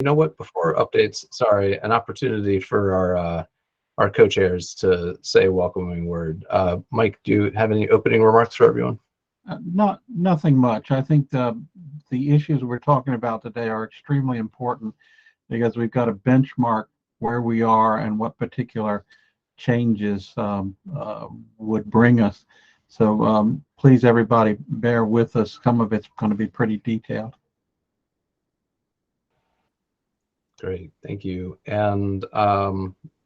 You know what? Before updates, sorry, an opportunity for our co-chairs to say a welcoming word. Mike, do you have any opening remarks for everyone? Nothing much. I think the issues we're talking about today are extremely important because we've got to benchmark where we are and what particular changes would bring us. So please, everybody, bear with us. Some of it's going to be pretty detailed. Great, thank you. And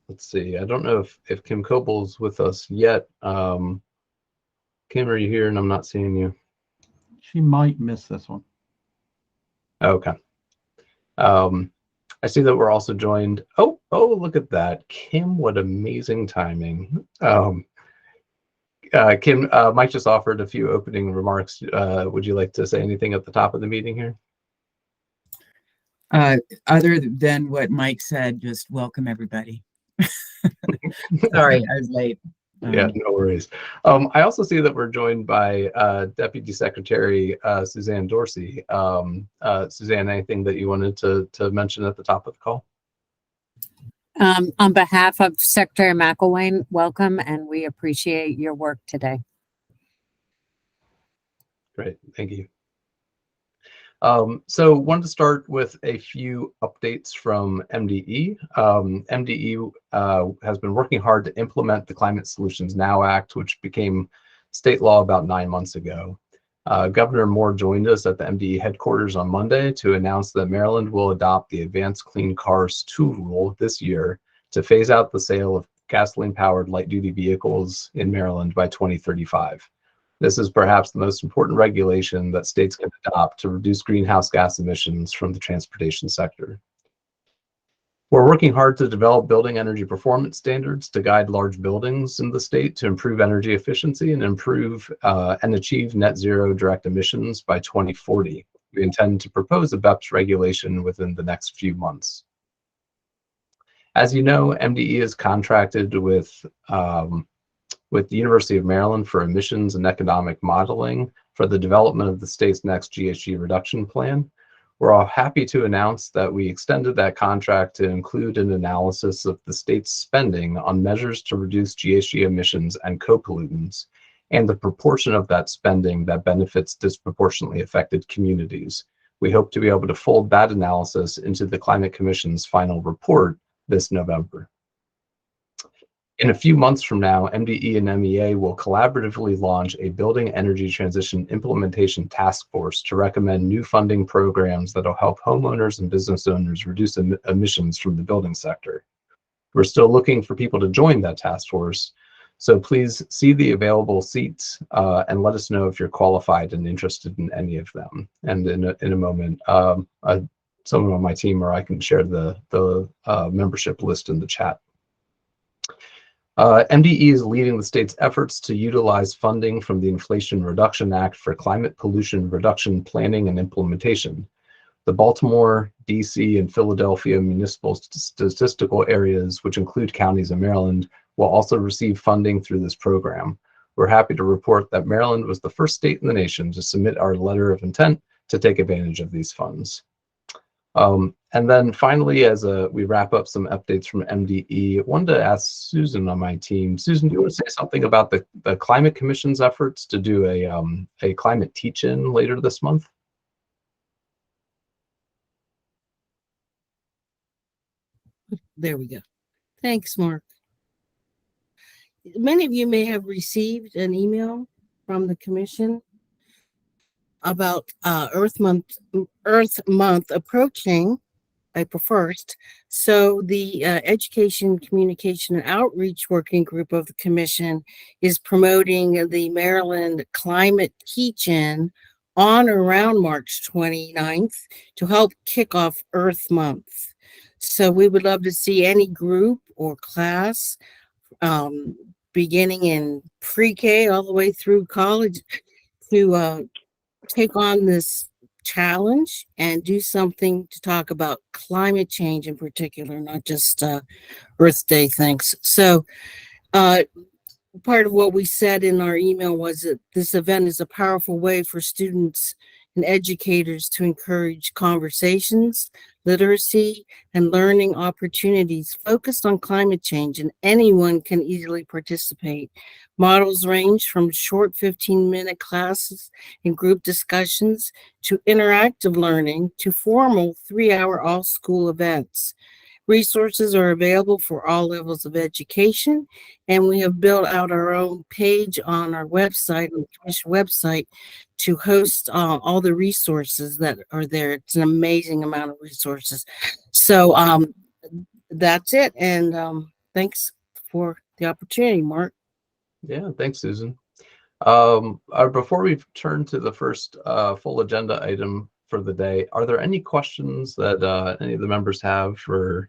let's see, I don't know if Kim Coble's with us yet. Kim, are you here? And I'm not seeing you. She might miss this one. Okay. I see that we're also joined. Oh, look at that. Kim, what amazing timing. Kim, Mike just offered a few opening remarks. Would you like to say anything at the top of the meeting here? Other than what Mike said, just welcome everybody. Sorry, I was late. Yeah, no worries. I also see that we're joined by Deputy Secretary Suzanne Dorsey. Suzanne, anything that you wanted to mention at the top of the call? On behalf of Secretary McElwain, welcome, and we appreciate your work today. Great, thank you. So wanted to start with a few updates from MDE. MDE has been working hard to implement the Climate Solutions Now Act, which became state law about 9 months ago. Governor Moore joined us at the MDE headquarters on Monday to announce that Maryland will adopt the Advanced Clean Cars 2 rule this year to phase out the sale of gasoline-powered light-duty vehicles in Maryland by 2035. This is perhaps the most important regulation that states can adopt to reduce greenhouse gas emissions from the transportation sector. We're working hard to develop building energy performance standards to guide large buildings in the state to improve energy efficiency and improve and achieve net zero direct emissions by 2040. We intend to propose a BEPS regulation within the next few months. As you know, MDE is contracted with the University of Maryland for emissions and economic modeling for the development of the state's next GHG reduction plan. We're all happy to announce that we extended that contract to include an analysis of the state's spending on measures to reduce GHG emissions and co-pollutants, and the proportion of that spending that benefits disproportionately affected communities. We hope to be able to fold that analysis into the Climate Commission's final report this November. In a few months from now, MDE and MEA will collaboratively launch a Building Energy Transition Implementation Task Force to recommend new funding programs that will help homeowners and business owners reduce emissions from the building sector. We're still looking for people to join that task force, so please see the available seats and let us know if you're qualified and interested in any of them. And in a moment, someone on my team or I can share the membership list in the chat. MDE is leading the state's efforts to utilize funding from the Inflation Reduction Act for climate pollution reduction planning and implementation. The Baltimore, DC, and Philadelphia municipal statistical areas, which include counties in Maryland, will also receive funding through this program. We're happy to report that Maryland was the first state in the nation to submit our letter of intent to take advantage of these funds. And then finally, as we wrap up some updates from MDE, I wanted to ask Susan on my team. Susan, do you want to say something about the Climate Commission's efforts to do a climate teach-in later this month? There we go. Thanks, Mark. Many of you may have received an email from the Commission about Earth Month approaching April 1st. So the Education, Communication, and Outreach Working Group of the Commission is promoting the Maryland Climate Teach-In on or around March 29th to help kick off Earth Month. So we would love to see any group or class beginning in pre-K all the way through college to take on this challenge and do something to talk about climate change in particular, not just Earth Day things. So part of what we said in our email was that this event is a powerful way for students and educators to encourage conversations literacy, and learning opportunities focused on climate change, and anyone can easily participate. Models range from short 15-minute classes and group discussions to interactive learning to formal 3-hour all-school events. Resources are available for all levels of education, and we have built out our own page on our website, on the Commission website, to host all the resources that are there. It's an amazing amount of resources. So that's it, and thanks for the opportunity, Mark. Yeah, thanks, Susan. Before we turn to the first full agenda item for the day, are there any questions that any of the members have for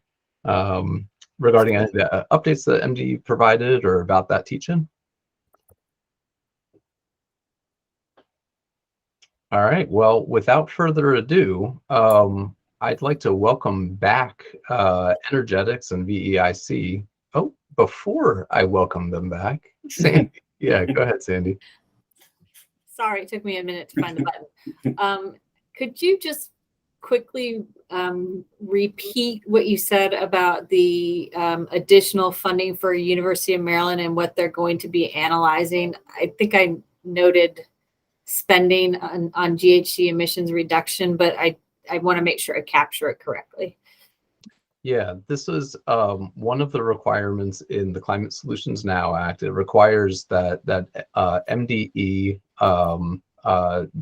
regarding any of the updates that MD provided or about that teach-in? All right, well, without further ado, I'd like to welcome back Energetics and VEIC. Oh, before I welcome them back, Sandy. Yeah, go ahead, Sandy. Sorry, it took me a minute to find the button. Could you just quickly repeat what you said about the additional funding for University of Maryland and what they're going to be analyzing? I think I noted spending on GHG emissions reduction, but I want to make sure I capture it correctly. Yeah, this is one of the requirements in the Climate Solutions Now Act. It requires that MDE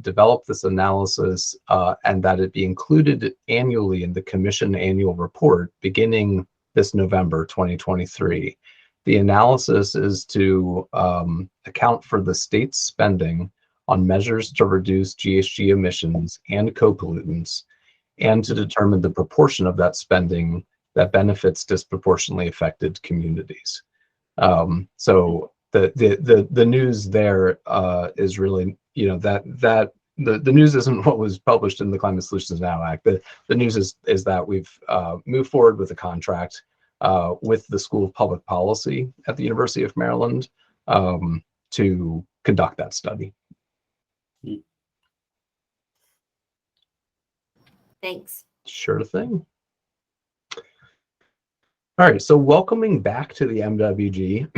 develop this analysis and that it be included annually in the Commission annual report beginning this November 2023. The analysis is to account for the state's spending on measures to reduce GHG emissions and co-pollutants, and to determine the proportion of that spending that benefits disproportionately affected communities. So the news there is really, you know, that the news isn't what was published in the Climate Solutions Now Act. The news is that we've moved forward with a contract with the School of Public Policy at the University of Maryland to conduct that study. Thanks. Sure thing. All right, so welcoming back to the MWG,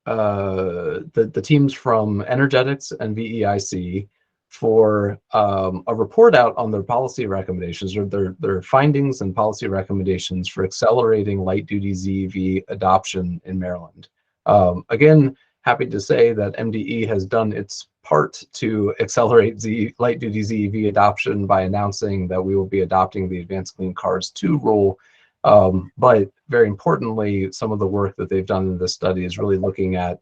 the teams from Energetics and VEIC for a report out on their policy recommendations, or their findings and policy recommendations for accelerating light-duty ZEV adoption in Maryland. Again, happy to say that MDE has done its part to accelerate light-duty ZEV adoption by announcing that we will be adopting the Advanced Clean Cars 2 rule. But very importantly, some of the work that they've done in this study is really looking at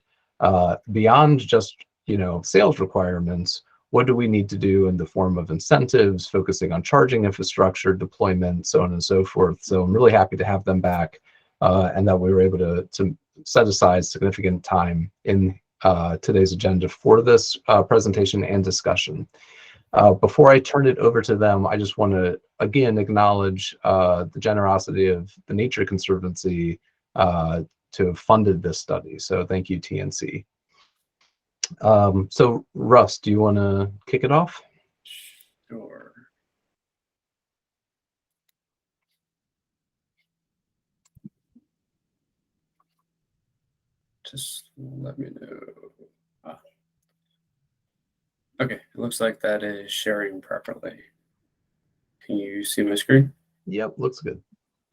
beyond just, you know, sales requirements. What do we need to do in the form of incentives, focusing on charging infrastructure deployment, so on and so forth. So I'm really happy to have them back and that we were able to set aside significant time in today's agenda for this presentation and discussion. Before I turn it over to them, I just want to again acknowledge the generosity of the Nature Conservancy to have funded this study. So thank you, TNC. So Russ, do you want to kick it off? Sure. Just let me know. Okay, it looks like that is sharing properly. Can you see my screen? Yep, looks good.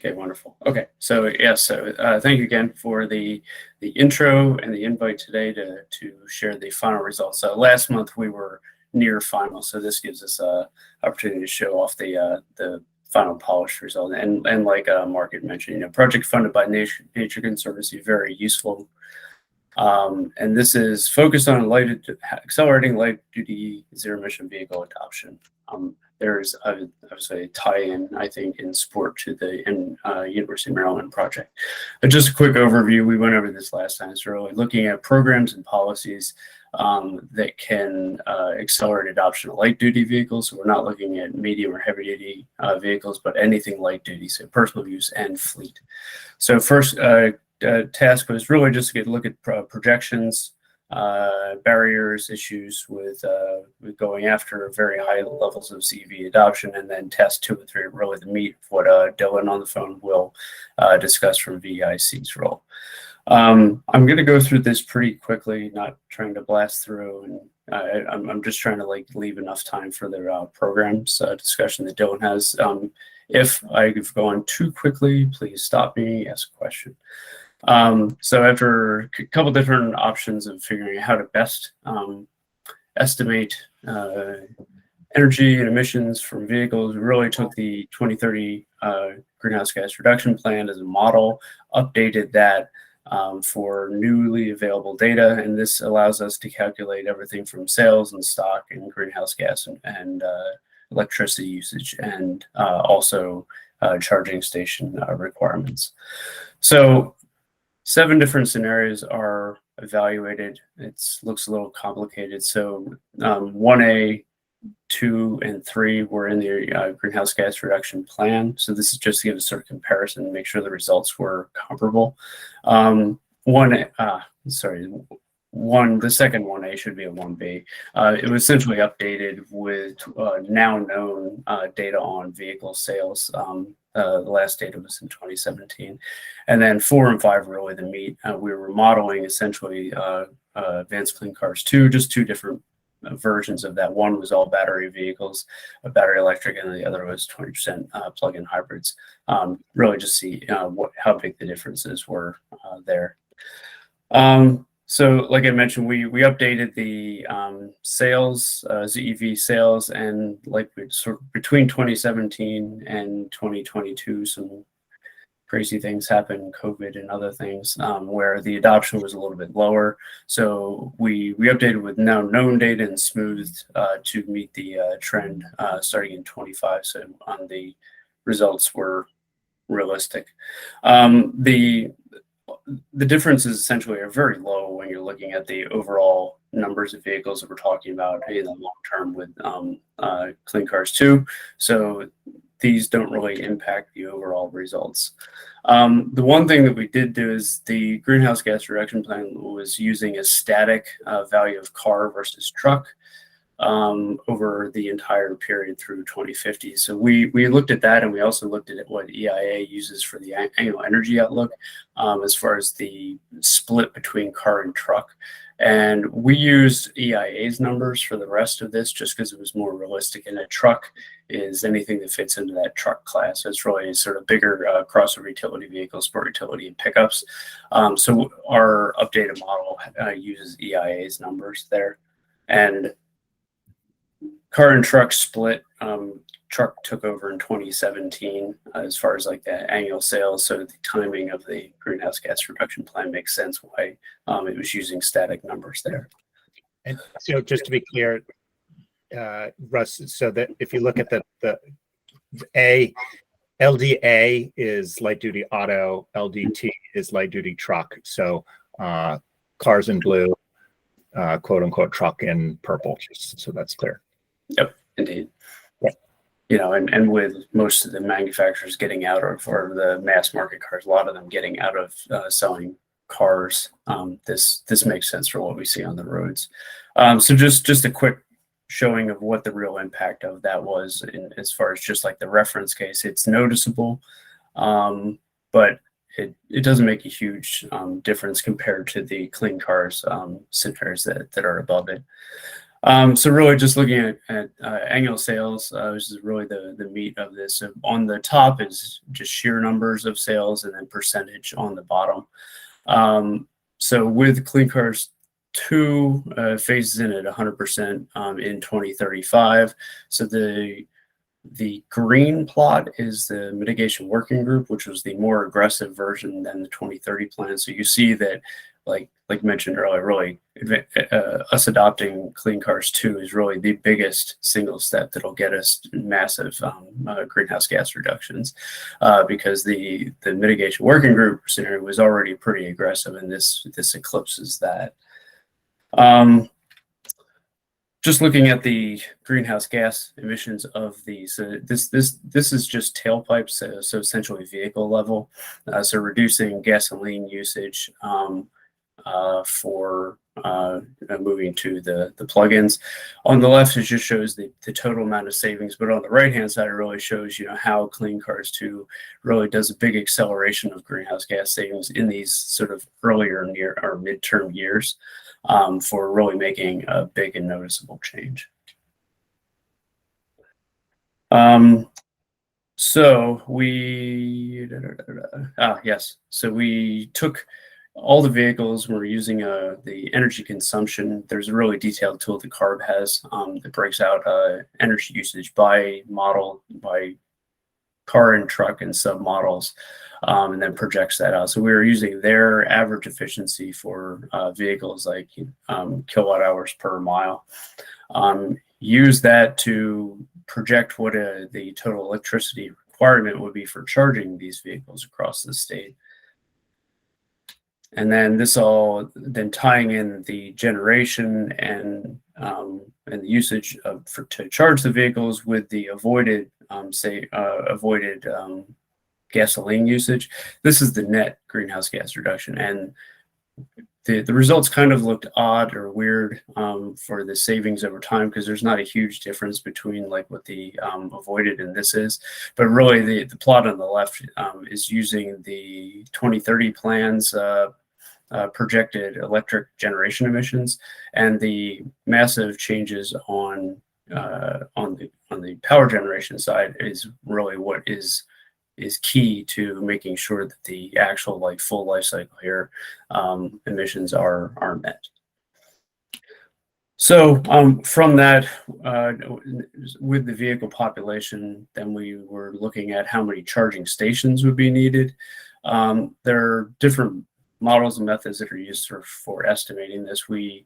Okay, wonderful. Okay, so yes, thank you again for the intro and the invite today to share the final results. Last month we were near final, so this gives us an opportunity to show off the final polished result. And like Mark had mentioned, you know, project funded by Nature Conservancy, very useful. And this is focused on accelerating light-duty zero-emission vehicle adoption. There's obviously a tie-in, I think, in support to the University of Maryland project. But just a quick overview, we went over this last time. It's really looking at programs and policies that can accelerate adoption of light-duty vehicles. So we're not looking at medium or heavy-duty vehicles, but anything light-duty, so personal use and fleet. So first task was really just to get a look at projections barriers, issues with going after very high levels of CEV adoption, and then test 2 and 3 are really the meat of what Dylan on the phone will discuss from VEIC's role. I'm going to go through this pretty quickly, not trying to blast through, and I'm just trying to leave enough time for the programs discussion that Dylan has. If I've gone too quickly, please stop me, ask a question. So after a couple different options of figuring out how to best estimate energy and emissions from vehicles, we really took the 2030 greenhouse gas reduction plan as a model, updated that for newly available data, and this allows us to calculate everything from sales and stock and greenhouse gas and electricity usage, and also charging station requirements. So 7 different scenarios are evaluated. It looks a little complicated. So 1A, 2, and 3 were in the greenhouse gas reduction plan. So this is just to give a sort of comparison and make sure the results were comparable. The second 1A should be a 1B. It was essentially updated with now known data on vehicle sales. The last data was in 2017. And then 4 and 5 were really the meat. We were modeling essentially Advanced Clean Cars 2, just 2 different versions of that. One was all battery vehicles, a battery electric, and the other was 20% plug-in hybrids. Really just see how big the differences were there. So like I mentioned, we updated the sales, ZEV sales, and sort of between 2017 and 2022, some crazy things happened, COVID and other things, where the adoption was a little bit lower. So we updated with now known data and smoothed to meet the trend starting in 25. So the results were realistic. The differences essentially are very low when you're looking at the overall numbers of vehicles that we're talking about in the long term with Clean Cars 2. So these don't really impact the overall results. The one thing that we did do is the greenhouse gas reduction plan was using a static value of car versus truck over the entire period through 2050. So we looked at that, and we also looked at what EIA uses for the annual energy outlook as far as the split between car and truck. And we used EIA's numbers for the rest of this just because it was more realistic. And a truck is anything that fits into that truck class. So it's really sort of bigger crossover utility vehicles, sport utility, and pickups. So our updated model uses EIA's numbers there. And car and truck split, truck took over in 2017 as far as like the annual sales. So the timing of the greenhouse gas reduction plan makes sense why it was using static numbers there. And so just to be clear, Russ, so that if you look at the LDA is light duty auto, LDT is light duty truck. So cars in blue, quote unquote truck in purple, just so that's clear. Yep, indeed. Yep. You know, and with most of the manufacturers getting out of, or the mass market cars, a lot of them getting out of selling cars, this makes sense for what we see on the roads. So just a quick showing of what the real impact of that was as far as just like the reference case. It's noticeable, but it doesn't make a huge difference compared to the clean cars scenarios that are above it. So really just looking at annual sales, which is really the meat of this. So on the top is just sheer numbers of sales and then percentage on the bottom. So with Clean Cars 2 phases in at 100% in 2035. So the green plot is the mitigation working group, which was the more aggressive version than the 2030 plan. So you see that, like mentioned earlier, really us adopting Clean Cars 2 is really the biggest single step that'll get us massive greenhouse gas reductions, because the mitigation working group scenario was already pretty aggressive, and this eclipses that. Just looking at the greenhouse gas emissions of these, this is just tailpipes, so essentially vehicle level. So reducing gasoline usage for moving to the plugins. On the left, it just shows the total amount of savings, but on the right-hand side, it really shows, you know, how Clean Cars 2 really does a big acceleration of greenhouse gas savings in these sort of earlier near or midterm years for really making a big and noticeable change. So we, yes, so we took all the vehicles, we're using the energy consumption. There's a really detailed tool that CARB has that breaks out energy usage by model, by car and truck and submodels, and then projects that out. So we were using their average efficiency for vehicles like kilowatt hours per mile. Use that to project what the total electricity requirement would be for charging these vehicles across the state. And then this all then tying in the generation and the usage to charge the vehicles with the avoided gasoline usage. This is the net greenhouse gas reduction, and the results kind of looked odd or weird for the savings over time, because there's not a huge difference between like what the avoided and this is. But really the plot on the left is using the 2030 plans projected electric generation emissions, and the massive changes on the power generation side is really what is key to making sure that the actual like full life cycle here emissions are met. So from that, with the vehicle population, then we were looking at how many charging stations would be needed. There are different models and methods that are used for estimating this. We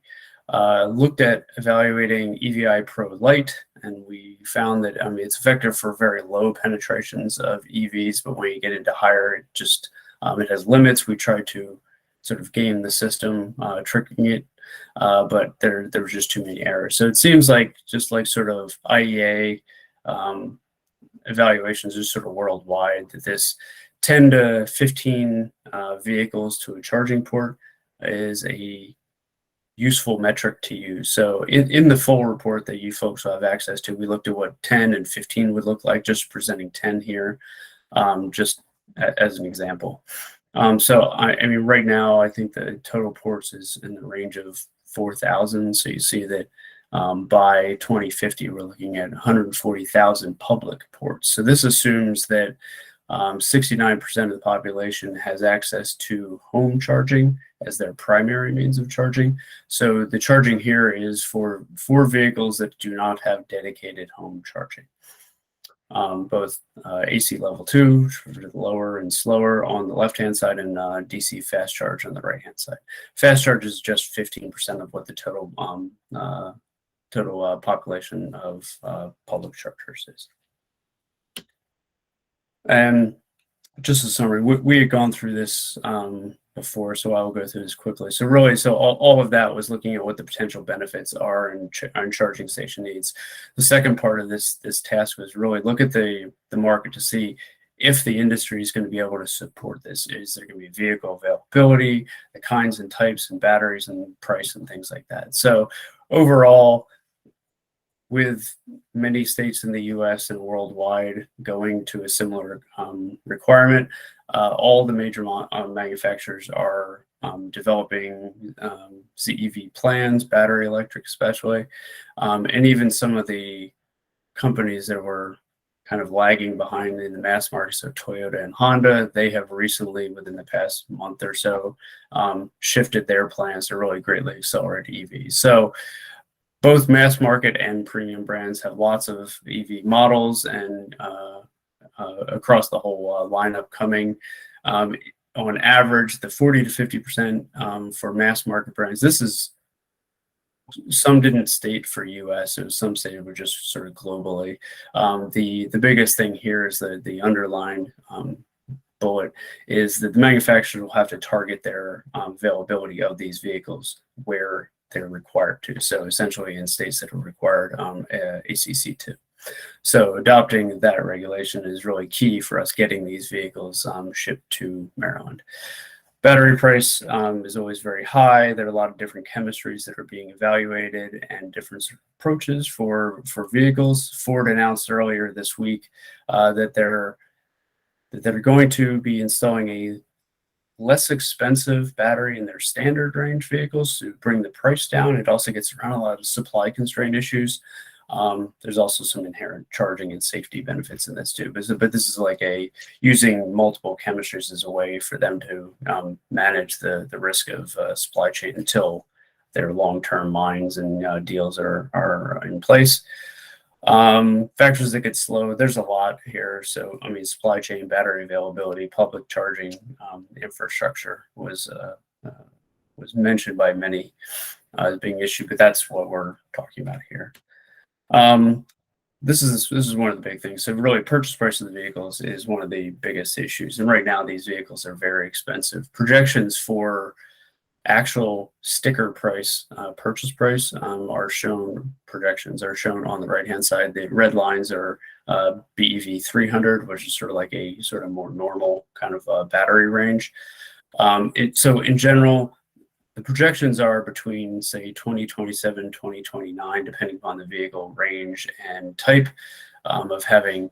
looked at evaluating EVI Pro Lite, and we found that it's effective for very low penetrations of EVs, but when you get into higher, it just it has limits. We tried to sort of game the system, tricking it, but there was just too many errors. So it seems like just like sort of IEA evaluations is sort of worldwide, that this 10 to 15 vehicles to a charging port is a useful metric to use. So in the full report that you folks will have access to, we looked at what 10 and 15 would look like, just presenting 10 here, just as an example. So I mean, right now, I think the total ports is in the range of 4,000. So you see that by 2050, we're looking at 140,000 public ports. So this assumes that 69% of the population has access to home charging as their primary means of charging. So the charging here is for vehicles that do not have dedicated home charging. Both AC level 2, lower and slower on the left-hand side, and DC fast charge on the right-hand side. Fast charge is just 15% of what the total population of public chargers is. And just a summary, we had gone through this before, so I will go through this quickly. So really, all of that was looking at what the potential benefits are in charging station needs. The second part of this task was really look at the market to see if the industry is going to be able to support this. Is there going to be vehicle availability, the kinds and types and batteries and price and things like that. So overall, with many states in the US and worldwide going to a similar requirement, all the major manufacturers are developing ZEV plans, battery electric especially, and even some of the companies that were kind of lagging behind in the mass market, so Toyota and Honda, they have recently, within the past month or so, shifted their plans to really greatly accelerate EVs. So both mass market and premium brands have lots of EV models and across the whole lineup coming. On average, the 40 to 50% for mass market brands. This is, some didn't state for US, so some stated were just sort of globally. The biggest thing here is the underlined bullet is that the manufacturers will have to target their availability of these vehicles where they're required to. So essentially in states that are required ACC2. So adopting that regulation is really key for us getting these vehicles shipped to Maryland. Battery price is always very high. There are a lot of different chemistries that are being evaluated and different approaches for vehicles. Ford announced earlier this week that they're going to be installing a less expensive battery in their standard range vehicles to bring the price down. It also gets around a lot of supply constraint issues. There's also some inherent charging and safety benefits in this too. But this is like using multiple chemistries as a way for them to manage the risk of supply chain until their long-term mines and deals are in place. Factors that get slow, there's a lot here. So, I mean, supply chain, battery availability, public charging infrastructure was mentioned by many as being an issue, but that's what we're talking about here. This is one of the big things. So really, purchase price of the vehicles is one of the biggest issues. And right now, these vehicles are very expensive. Projections for actual sticker price, purchase price, projections are shown on the right-hand side. The red lines are BEV 300, which is sort of like a sort of more normal kind of battery range. So in general, the projections are between, say, 2027, 2029, depending upon the vehicle range and type, of having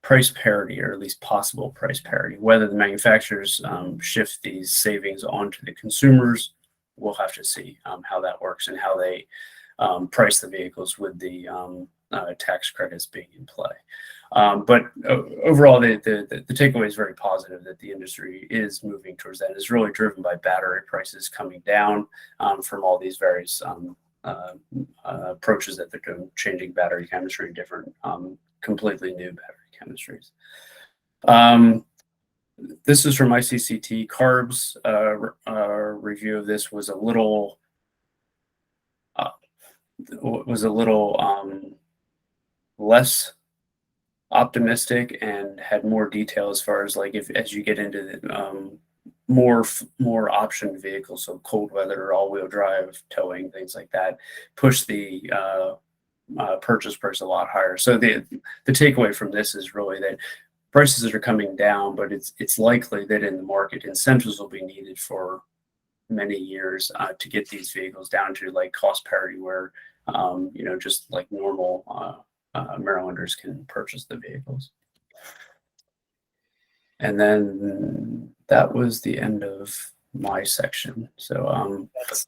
price parity, or at least possible price parity. Whether the manufacturers shift these savings onto the consumers, we'll have to see how that works and how they price the vehicles with the tax credits being in play. But overall, the takeaway is very positive that the industry is moving towards that. It's really driven by battery prices coming down from all these various approaches that they're doing, changing battery chemistry, different completely new battery chemistries. This is from ICCT. CARB's review of this was a little less optimistic and had more detail as far as like as you get into the, more option vehicles, so cold weather, all-wheel drive, towing, things like that, push the purchase price a lot higher. So the takeaway from this is really that prices are coming down, but it's likely that in the market, incentives will be needed for many years to get these vehicles down to like cost parity, where just like normal Marylanders can purchase the vehicles. And then that was the end of my section. So that's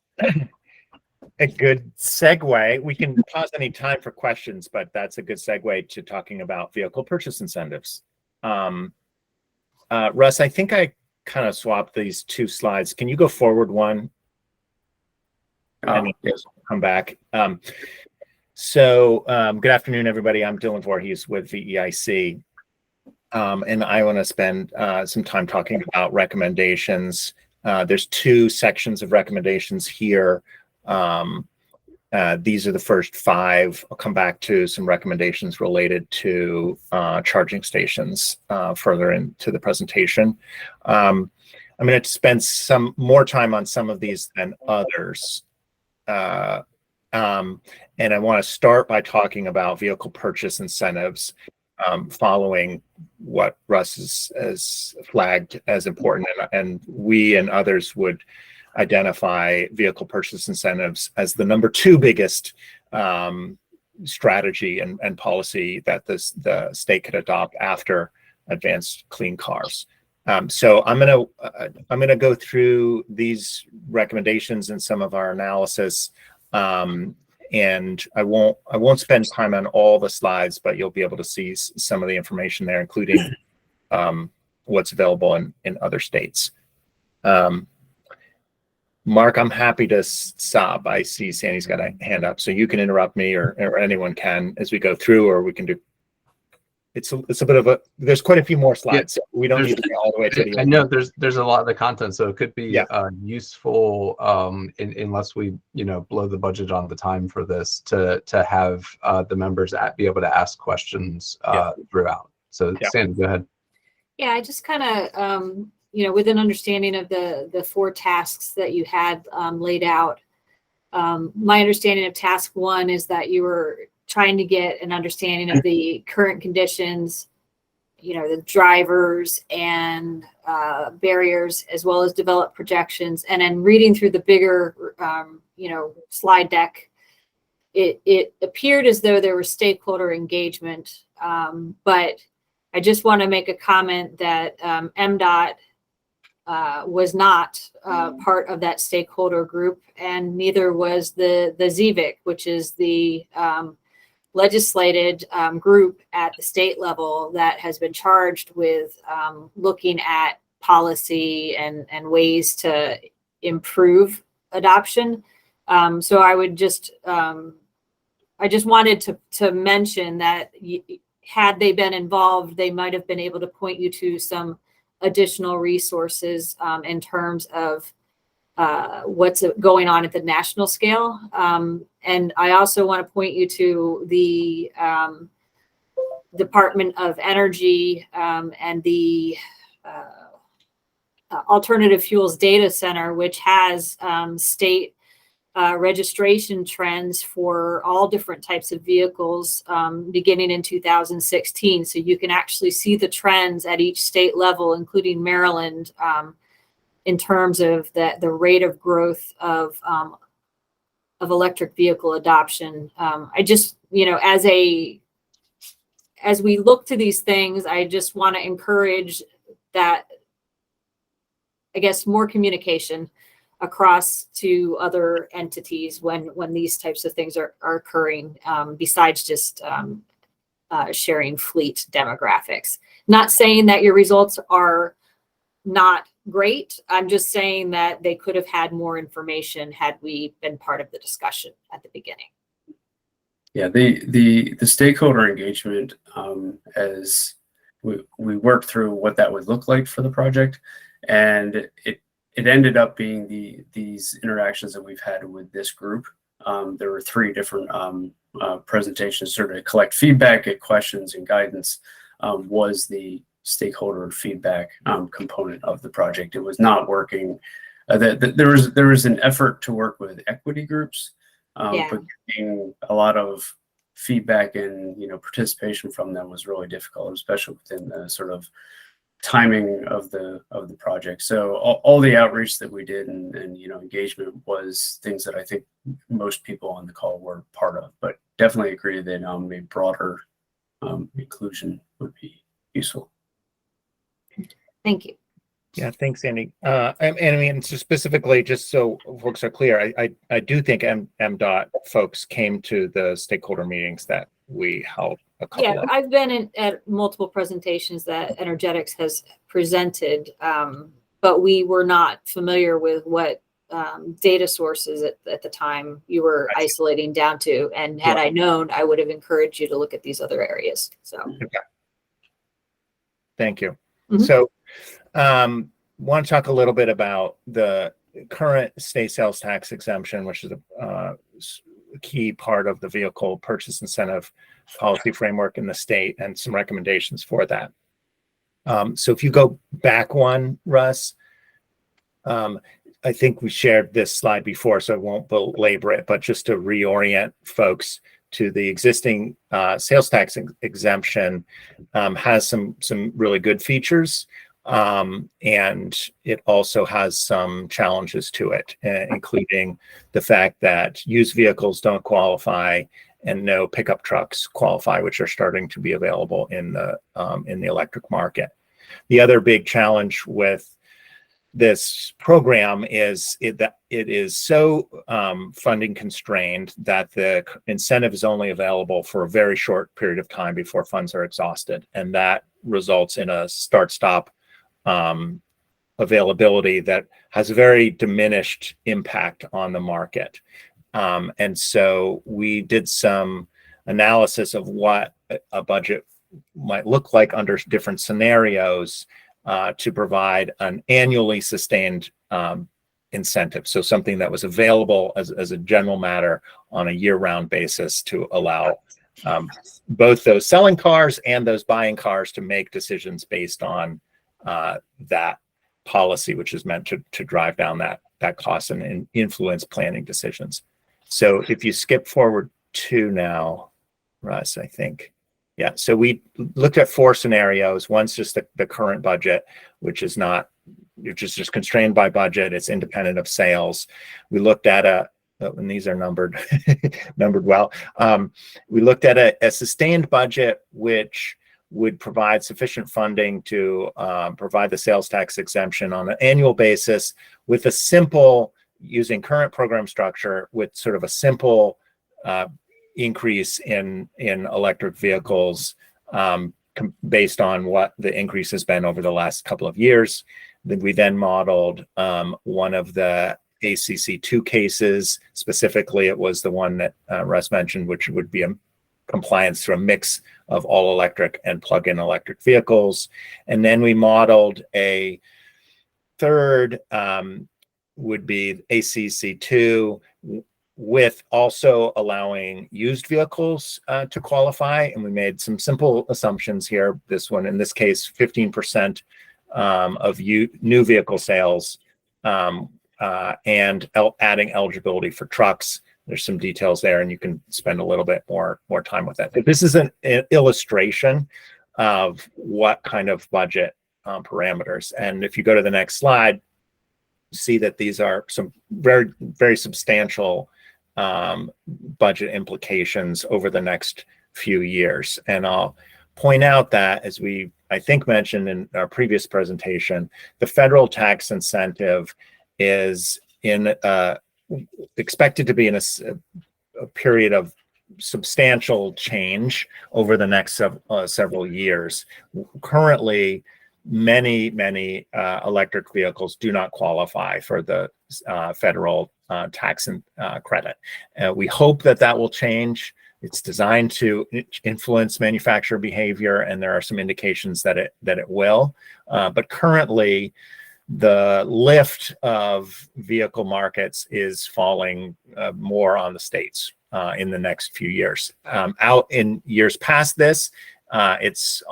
a good segue. We can pause any time for questions, but that's a good segue to talking about vehicle purchase incentives. Russ, I think I kind of swapped these two slides. Can you go forward one? Yes. Come back. So good afternoon, everybody. I'm Dylan Voorhees with VEIC. And I want to spend some time talking about recommendations. There's two sections of recommendations here. These are the first 5. I'll come back to some recommendations related to charging stations further into the presentation. I'm going to spend some more time on some of these than others. And I want to start by talking about vehicle purchase incentives, following what Russ has flagged as important, and we and others would identify vehicle purchase incentives as the number 2 biggest strategy and policy that the state could adopt after advanced clean cars. So I'm gonna go through these recommendations and some of our analysis, and I won't spend time on all the slides, but you'll be able to see some of the information there, including what's available in other states. Mark, I'm happy to stop. I see Sandy's got a hand up, so you can interrupt me or anyone can as we go through, or we can do. It's a bit of a. There's quite a few more slides. Yeah, so we don't need to go all the way to the. I know there's a lot of the content, so it could be useful unless we blow the budget on the time for this to have the members be able to ask questions throughout. So Sandy, go ahead. Yeah, I just kind of with an understanding of the 4 tasks that you had laid out. My understanding of task 1 is that you were trying to get an understanding of the current conditions, the drivers and barriers as well as develop projections. And then reading through the bigger, slide deck, it appeared as though there was stakeholder engagement. But I just want to make a comment that MDOT was not part of that stakeholder group, and neither was the ZVIC, which is the legislated group at the state level that has been charged with looking at policy and ways to improve adoption. So I just wanted to mention that had they been involved, they might have been able to point you to some additional resources in terms of what's going on at the national scale. And I also want to point you to the Department of Energy and the Alternative Fuels Data Center, which has state registration trends for all different types of vehicles beginning in 2016. So you can actually see the trends at each state level, including Maryland, in terms of the rate of growth of electric vehicle adoption. I just, as we look to these things, I just want to encourage that, I guess, more communication across to other entities when these types of things are occurring, besides just sharing fleet demographics. Not saying that your results are not great. I'm just saying that they could have had more information had we been part of the discussion at the beginning. Yeah, the stakeholder engagement, as we worked through what that would look like for the project, and it ended up being these interactions that we've had with this group. There were 3 different presentations sort of collect feedback, get questions and guidance, was the stakeholder feedback component of the project. It was not working. There was an effort to work with equity groups, but getting a lot of feedback and participation from them was really difficult, especially within the sort of timing of the project. So all the outreach that we did and engagement was things that I think most people on the call were part of, but definitely agree that a broader inclusion would be useful. Thank you. Yeah, thanks, Andy. And I mean, so specifically, just so folks are clear, I do think MDOT folks came to the stakeholder meetings that we held a couple of. I've been at multiple presentations that Energetics has presented, but we were not familiar with what data sources at the time you were isolating down to. And had I known, I would have encouraged you to look at these other areas. So, okay. Thank you. Mhm. So, want to talk a little bit about the current state sales tax exemption, which is a key part of the vehicle purchase incentive policy framework in the state, and some recommendations for that. So if you go back one, Russ, I think we shared this slide before, so I won't belabor it, but just to reorient folks to the existing sales tax exemption, has some really good features. And it also has some challenges to it, including the fact that used vehicles don't qualify and no pickup trucks qualify, which are starting to be available in the electric market. The other big challenge with this program is that it is so funding constrained that the incentive is only available for a very short period of time before funds are exhausted, and that results in a start-stop availability that has a very diminished impact on the market. And so we did some analysis of what a budget might look like under different scenarios to provide an annually sustained incentive. So something that was available as a general matter on a year-round basis to allow both those selling cars and those buying cars to make decisions based on that policy, which is meant to drive down that cost and influence planning decisions. So if you skip forward to now, Russ, I think, Yeah, so we looked at 4 scenarios. One's just the current budget, which is just constrained by budget. It's independent of sales. We looked at and these are numbered well. We looked at a sustained budget, which would provide sufficient funding to provide the sales tax exemption on an annual basis with a simple, using current program structure, with sort of a simple increase in electric vehicles based on what the increase has been over the last couple of years. Then we modeled one of the ACC2 cases. Specifically, it was the one that Russ mentioned, which would be a compliance through a mix of all electric and plug-in electric vehicles. And then we modeled a third, would be ACC2, with also allowing used vehicles to qualify. And we made some simple assumptions here. This one, in this case, 15% of new vehicle sales, and adding eligibility for trucks. There's some details there, and you can spend a little bit more time with that. But this is an illustration of what kind of budget parameters. And if you go to the next slide, see that these are some very, very substantial budget implications over the next few years. And I'll point out that, as we, I think, mentioned in our previous presentation, the federal tax incentive is expected to be in a period of substantial change over the next several years. Currently, many electric vehicles do not qualify for the federal tax credit. We hope that will change. It's designed to influence manufacturer behavior, and there are some indications that it will. But currently, the lift of vehicle markets is falling more on the states in the next few years. Out in years past this, it's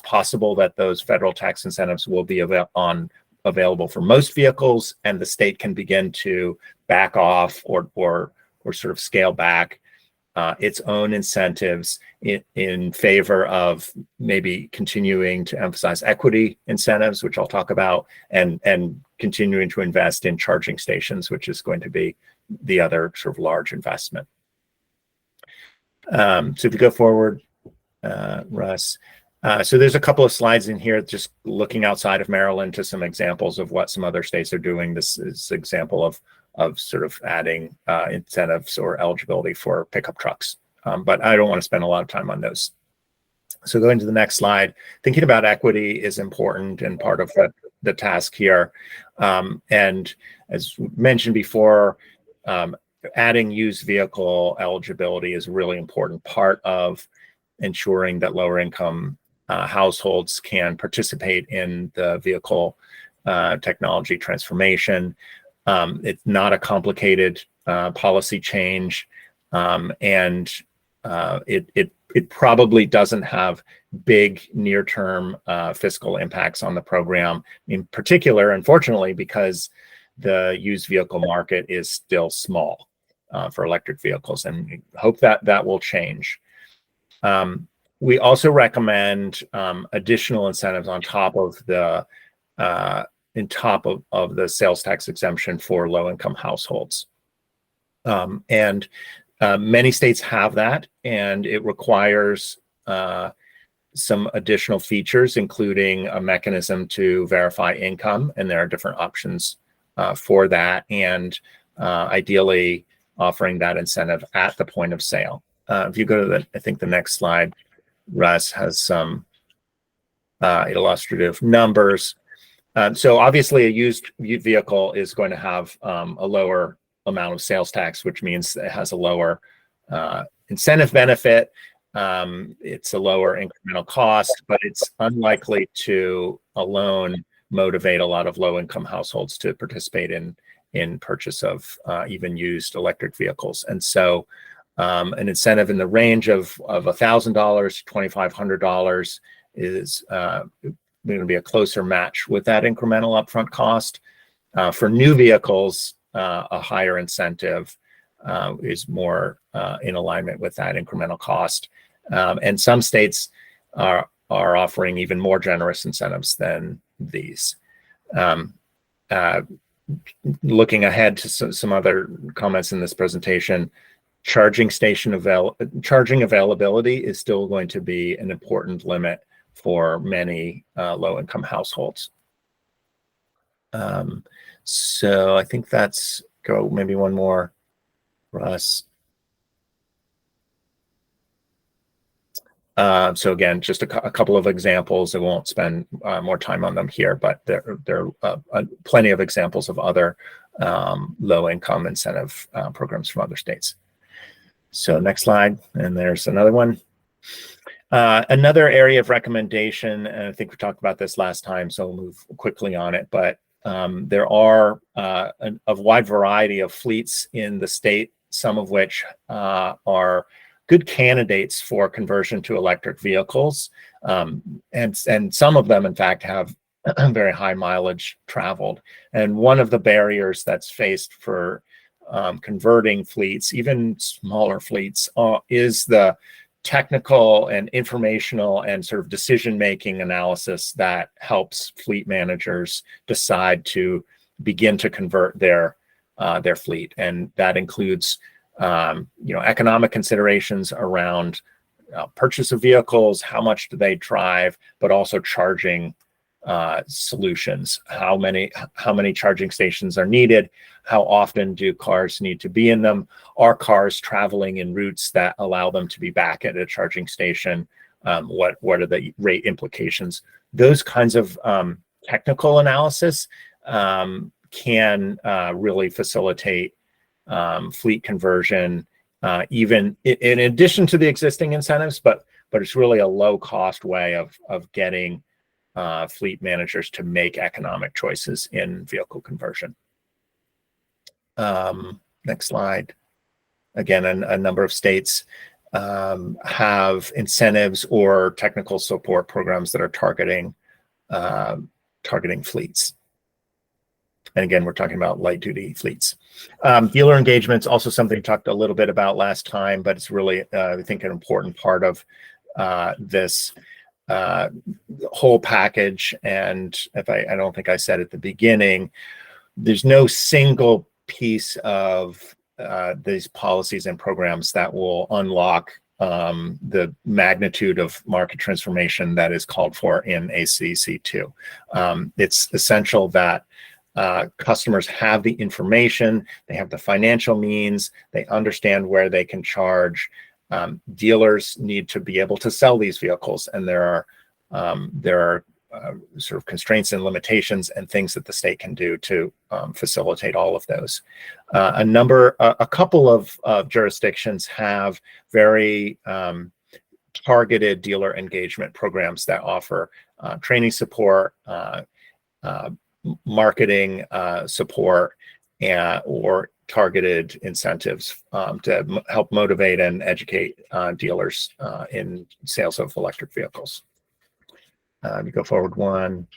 possible that those federal tax incentives will be available for most vehicles, and the state can begin to back off or sort of scale back its own incentives in favor of maybe continuing to emphasize equity incentives, which I'll talk about, and continuing to invest in charging stations, which is going to be the other sort of large investment. So if you go forward, Russ. So there's a couple of slides in here just looking outside of Maryland to some examples of what some other states are doing. This is an example of sort of adding incentives or eligibility for pickup trucks. But I don't want to spend a lot of time on those. So going to the next slide, thinking about equity is important and part of the task here. And as mentioned before, adding used vehicle eligibility is a really important part of ensuring that lower income households can participate in the vehicle technology transformation. It's not a complicated policy change, and it probably doesn't have big near-term fiscal impacts on the program, in particular, unfortunately, because the used vehicle market is still small for electric vehicles, and we hope that will change. We also recommend additional incentives on top of the sales tax exemption for low-income households. And many states have that, and it requires some additional features, including a mechanism to verify income, and there are different options for that, and ideally offering that incentive at the point of sale. If you go to I think the next slide, Russ has some illustrative numbers. So obviously a used vehicle is going to have a lower amount of sales tax, which means it has a lower incentive benefit. It's a lower incremental cost, but it's unlikely to alone motivate a lot of low-income households to participate in purchase of even used electric vehicles. And so an incentive in the range of $1,000 to $2,500 is going to be a closer match with that incremental upfront cost. For new vehicles, a higher incentive is more in alignment with that incremental cost. And some states are offering even more generous incentives than these. Looking ahead to some other comments in this presentation, charging availability is still going to be an important limit for many low-income households. So I think that's maybe one more, Russ. So again, just a couple of examples. I won't spend more time on them here, but there are plenty of examples of other low-income incentive programs from other states. So next slide, and there's another one. Another area of recommendation, and I think we talked about this last time, so we'll move quickly on it, but there are a wide variety of fleets in the state, some of which are good candidates for conversion to electric vehicles. And some of them, in fact, have very high mileage traveled. And one of the barriers that's faced for converting fleets, even smaller fleets, is the technical and informational and sort of decision-making analysis that helps fleet managers decide to begin to convert their fleet. And that includes economic considerations around purchase of vehicles, how much do they drive, but also charging solutions. How many charging stations are needed? How often do cars need to be in them? Are cars traveling in routes that allow them to be back at a charging station? What are the rate implications? Those kinds of technical analysis can really facilitate fleet conversion, even in addition to the existing incentives, but it's really a low-cost way of getting fleet managers to make economic choices in vehicle conversion. Next slide. Again, a number of states have incentives or technical support programs that are targeting fleets. And again, we're talking about light-duty fleets. Dealer engagement is also something we talked a little bit about last time, but it's really, I think, an important part of this whole package. And if I don't think I said at the beginning, there's no single piece of these policies and programs that will unlock the magnitude of market transformation that is called for in ACC2. It's essential that customers have the information, they have the financial means, they understand where they can charge. Dealers need to be able to sell these vehicles, and there are sort of constraints and limitations and things that the state can do to facilitate all of those. A couple of jurisdictions have very targeted dealer engagement programs that offer training support, marketing support, or targeted incentives to help motivate and educate dealers in sales of electric vehicles. You go forward one.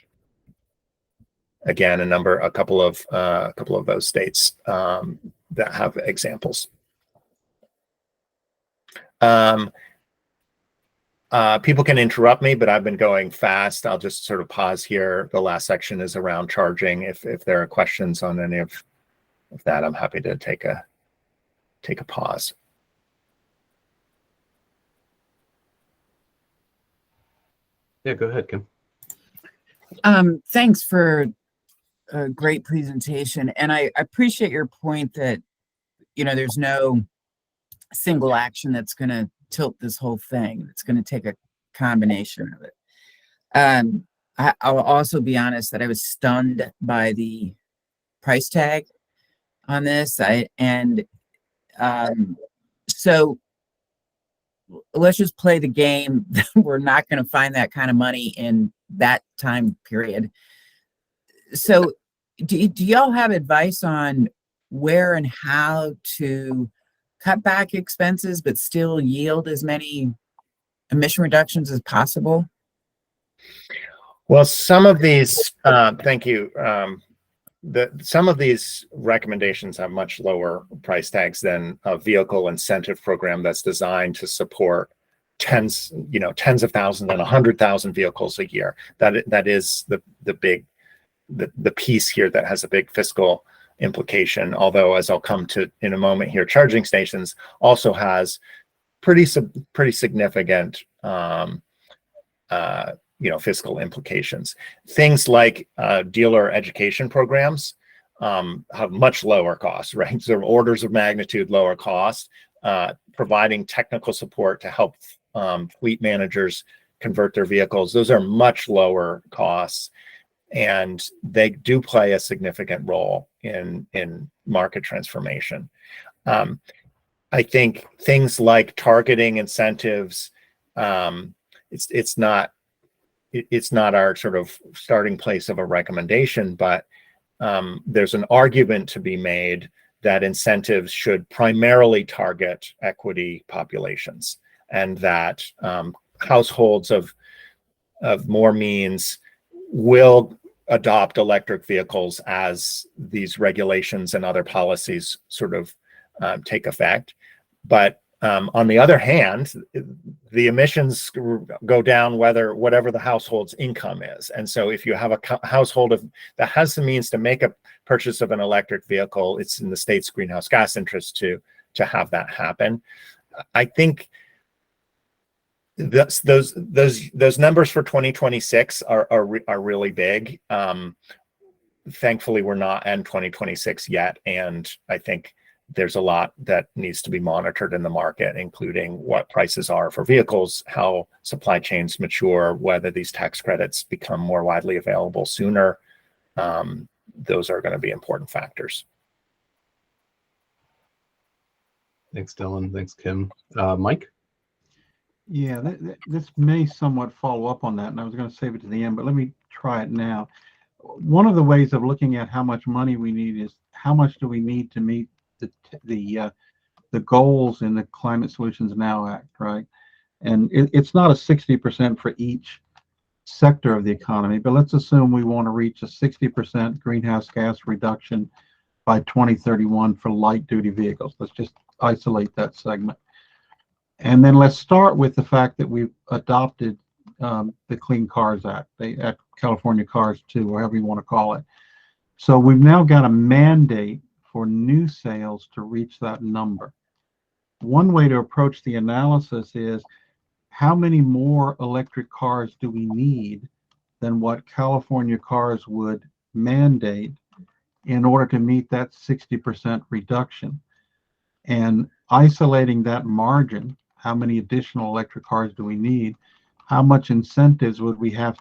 Again, a couple of those states that have examples. People can interrupt me, but I've been going fast. I'll just sort of pause here. The last section is around charging. If there are questions on any of that, I'm happy to take a pause. Yeah, go ahead, Kim. Thanks for a great presentation. And I appreciate your point that, there's no single action that's going to tilt this whole thing. It's going to take a combination of it. I'll also be honest that I was stunned by the price tag on this. So let's just play the game. We're not going to find that kind of money in that time period. So do y'all have advice on where and how to cut back expenses but still yield as many emission reductions as possible? Well, some of these, thank you. Some of these recommendations have much lower price tags than a vehicle incentive program that's designed to support tens of thousands and 100,000 vehicles a year. That is the piece here that has a big fiscal implication. Although, as I'll come to in a moment here, charging stations also has pretty significant fiscal implications. Things like dealer education programs have much lower costs, right? So orders of magnitude lower cost. Providing technical support to help fleet managers convert their vehicles, those are much lower costs, and they do play a significant role in market transformation. I think things like targeting incentives, it's not our sort of starting place of a recommendation, but there's an argument to be made that incentives should primarily target equity populations, and that households of more means will adopt electric vehicles as these regulations and other policies sort of take effect. But on the other hand, the emissions go down whatever the household's income is. And so if you have a household that has the means to make a purchase of an electric vehicle, it's in the state's greenhouse gas interest to have that happen. I think those numbers for 2026 are really big. Thankfully, we're not in 2026 yet, and I think there's a lot that needs to be monitored in the market, including what prices are for vehicles, how supply chains mature, whether these tax credits become more widely available sooner. Those are going to be important factors. Thanks, Dylan. Thanks, Kim. Mike? Yeah, this may somewhat follow up on that, and I was going to save it to the end, but let me try it now. One of the ways of looking at how much money we need is how much do we need to meet the goals in the Climate Solutions Now Act, right? And it's not a 60% for each sector of the economy, but let's assume we want to reach a 60% greenhouse gas reduction by 2031 for light duty vehicles. Let's just isolate that segment. And then let's start with the fact that we've adopted the Clean Cars Act, the California Cars 2, whatever you want to call it. So we've now got a mandate for new sales to reach that number. One way to approach the analysis is how many more electric cars do we need than what California Cars would mandate in order to meet that 60% reduction? And isolating that margin, how many additional electric cars do we need? How much incentives would we have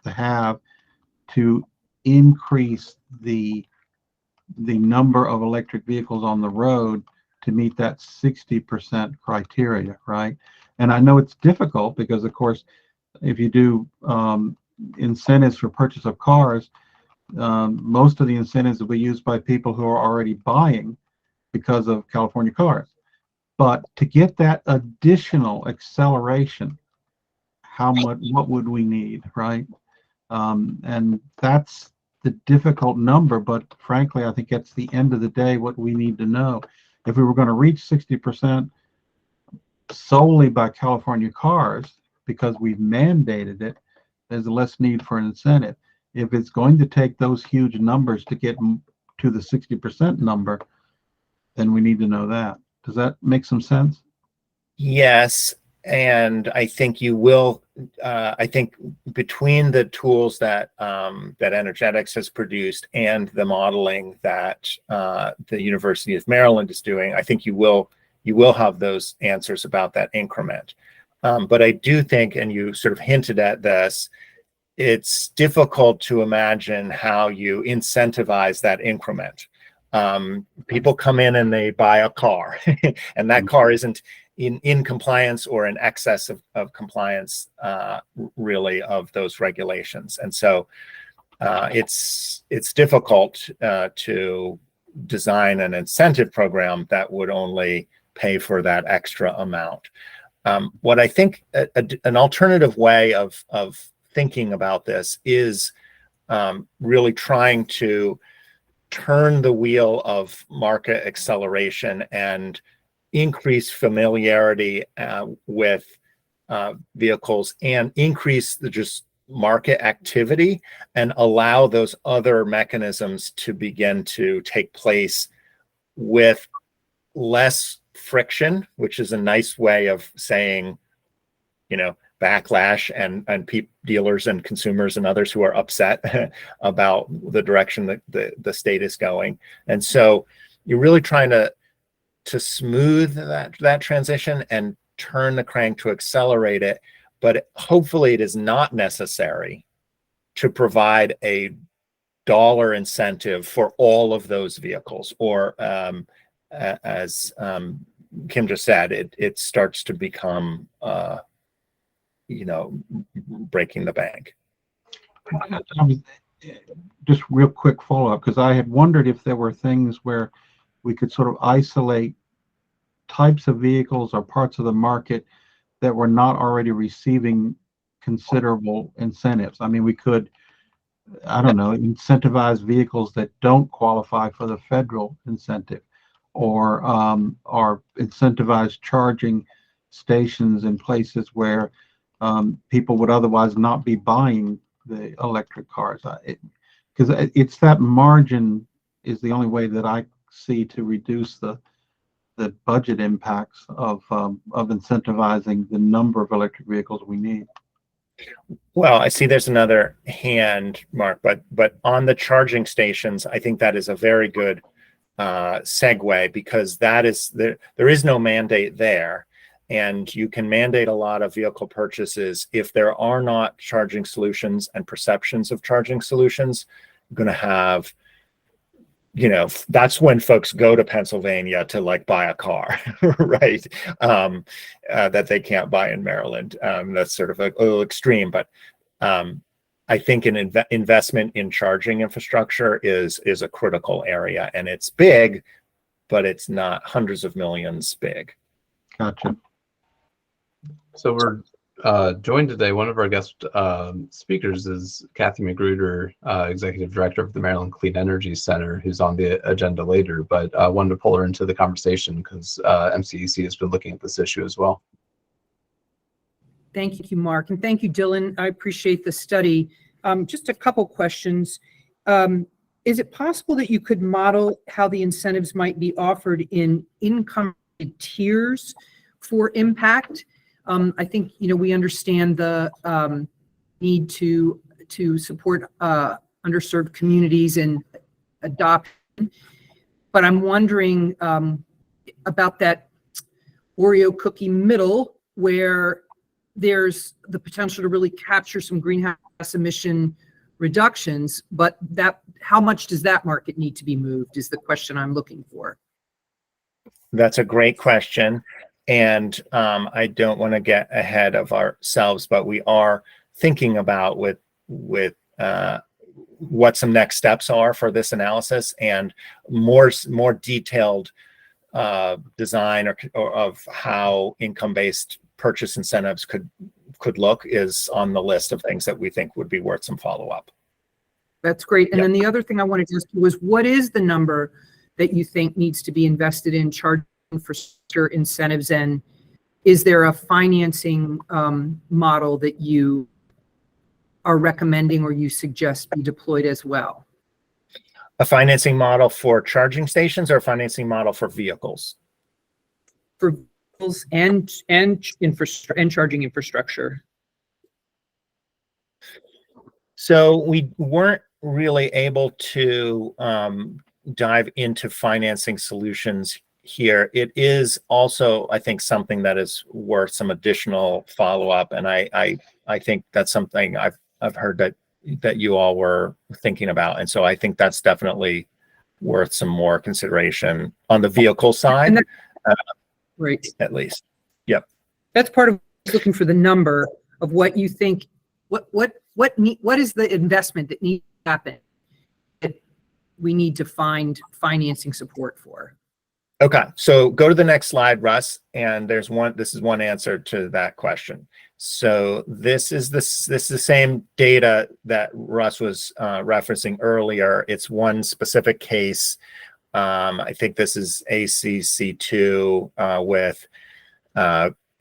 to increase the number of electric vehicles on the road to meet that 60% criteria, right? And I know it's difficult because, of course, if you do incentives for purchase of cars, most of the incentives will be used by people who are already buying because of California Cars. But to get that additional acceleration, what would we need, right? And that's the difficult number, but frankly, I think at the end of the day, what we need to know, if we were going to reach 60% solely by California Cars, because we've mandated it, there's less need for an incentive. If it's going to take those huge numbers to get to the 60% number, then we need to know that. Does that make some sense? Yes. And I think you will. I think between the tools that Energetics has produced and the modeling that the University of Maryland is doing, I think you will have those answers about that increment. But I do think, and you sort of hinted at this, it's difficult to imagine how you incentivize that increment. People come in and they buy a car, and that car isn't in compliance or in excess of compliance, really, of those regulations. And so it's difficult to design an incentive program that would only pay for that extra amount. What I think an alternative way of thinking about this is really trying to turn the wheel of market acceleration and increase familiarity with vehicles and increase the just market activity and allow those other mechanisms to begin to take place with less friction, which is a nice way of saying, backlash and dealers and consumers and others who are upset about the direction that the state is going. And so you're really trying to smooth that transition and turn the crank to accelerate it. But hopefully it is not necessary to provide a dollar incentive for all of those vehicles, or as Kim just said, it starts to become breaking the bank. Just real quick follow-up, because I had wondered if there were things where we could sort of isolate types of vehicles or parts of the market that were not already receiving considerable incentives. I mean, we could, I don't know, incentivize vehicles that don't qualify for the federal incentive, or incentivize charging stations in places where people would otherwise not be buying the electric cars. Because it's that margin is the only way that I see to reduce the budget impacts of incentivizing the number of electric vehicles we need. Well, I see there's another hand, Mark, but on the charging stations, I think that is a very good segue, because that is there is no mandate there, and you can mandate a lot of vehicle purchases. If there are not charging solutions and perceptions of charging solutions, you're going to have, that's when folks go to Pennsylvania to buy a car, right? That they can't buy in Maryland. That's sort of a little extreme, but I think an investment in charging infrastructure is a critical area, and it's big, but it's not hundreds of millions big. Gotcha. So we're joined today. One of our guest speakers is Kathy Magruder, Executive Director of the Maryland Clean Energy Center, who's on the agenda later, but I wanted to pull her into the conversation because MCEC has been looking at this issue as well. Thank you, Mark, and thank you, Dylan. I appreciate the study. Just a couple questions. Is it possible that you could model how the incentives might be offered in income tiers for impact? I think we understand the need to support underserved communities and adoption, but I'm wondering about that Oreo cookie middle, where there's the potential to really capture some greenhouse emission reductions, but how much does that market need to be moved is the question I'm looking for. That's a great question. And I don't want to get ahead of ourselves, but we are thinking about with what some next steps are for this analysis, and more detailed design or of how income-based purchase incentives could look is on the list of things that we think would be worth some follow-up. That's great. And then the other thing I wanted to ask you was, what is the number that you think needs to be invested in charging infrastructure incentives, and is there a financing model that you are recommending or you suggest be deployed as well? A financing model for charging stations, or a financing model for vehicles? For vehicles and infrastructure and charging infrastructure. So we weren't really able to dive into financing solutions here. It is also, I think, something that is worth some additional follow-up, and I think that's something I've heard that you all were thinking about, and so I think that's definitely worth some more consideration on the vehicle side, right? At least, yep. That's part of looking for the number of what you think. What is the investment that needs to happen that we need to find financing support for? Okay, so go to the next slide, Russ, and this is one answer to that question. So this is the same data that Russ was referencing earlier. It's one specific case. I think this is ACC2 with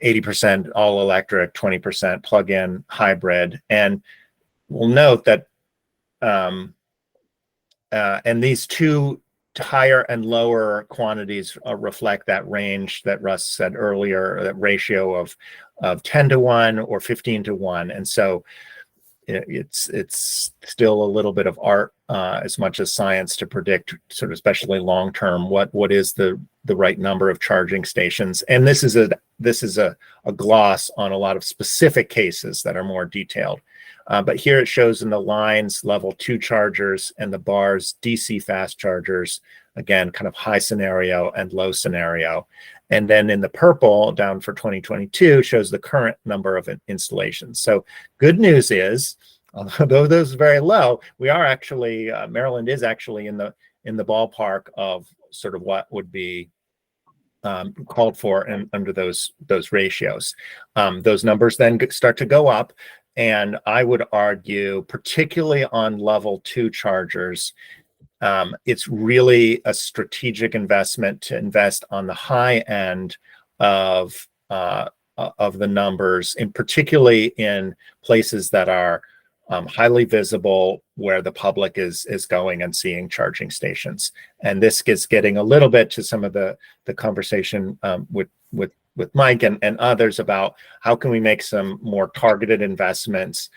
80% all electric, 20% plug-in hybrid. And we'll note that, and these two higher and lower quantities reflect that range that Russ said earlier, that ratio of 10 to 1 or 15 to 1. And so it's still a little bit of art as much as science to predict, sort of especially long term, what is the right number of charging stations. And this is a gloss on a lot of specific cases that are more detailed. But here it shows in the lines level 2 chargers and the bars DC fast chargers, again, kind of high scenario and low scenario. And then in the purple down for 2022 shows the current number of installations. So good news is, although those are very low, we are actually, Maryland is actually in the ballpark of sort of what would be called for under those ratios. Those numbers then start to go up. And I would argue, particularly on level 2 chargers, it's really a strategic investment to invest on the high end of the numbers, and particularly in places that are highly visible, where the public is going and seeing charging stations. And this is getting a little bit to some of the conversation with Mike and others about how can we make some more targeted investments.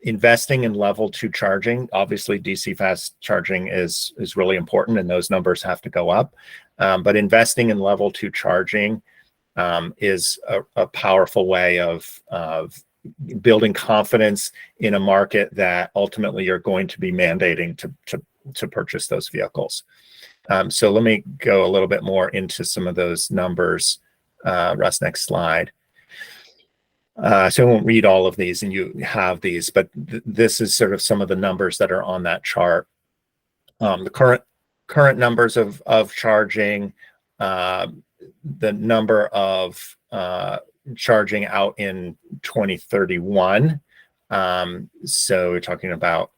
Investing in level 2 charging, obviously DC fast charging is really important, and those numbers have to go up. But investing in level 2 charging is a powerful way of building confidence in a market that ultimately you're going to be mandating to purchase those vehicles. So let me go a little bit more into some of those numbers. Russ, next slide. So I won't read all of these, and you have these, but this is sort of some of the numbers that are on that chart. The current numbers of charging, the number of charging out in 2031. So we're talking about,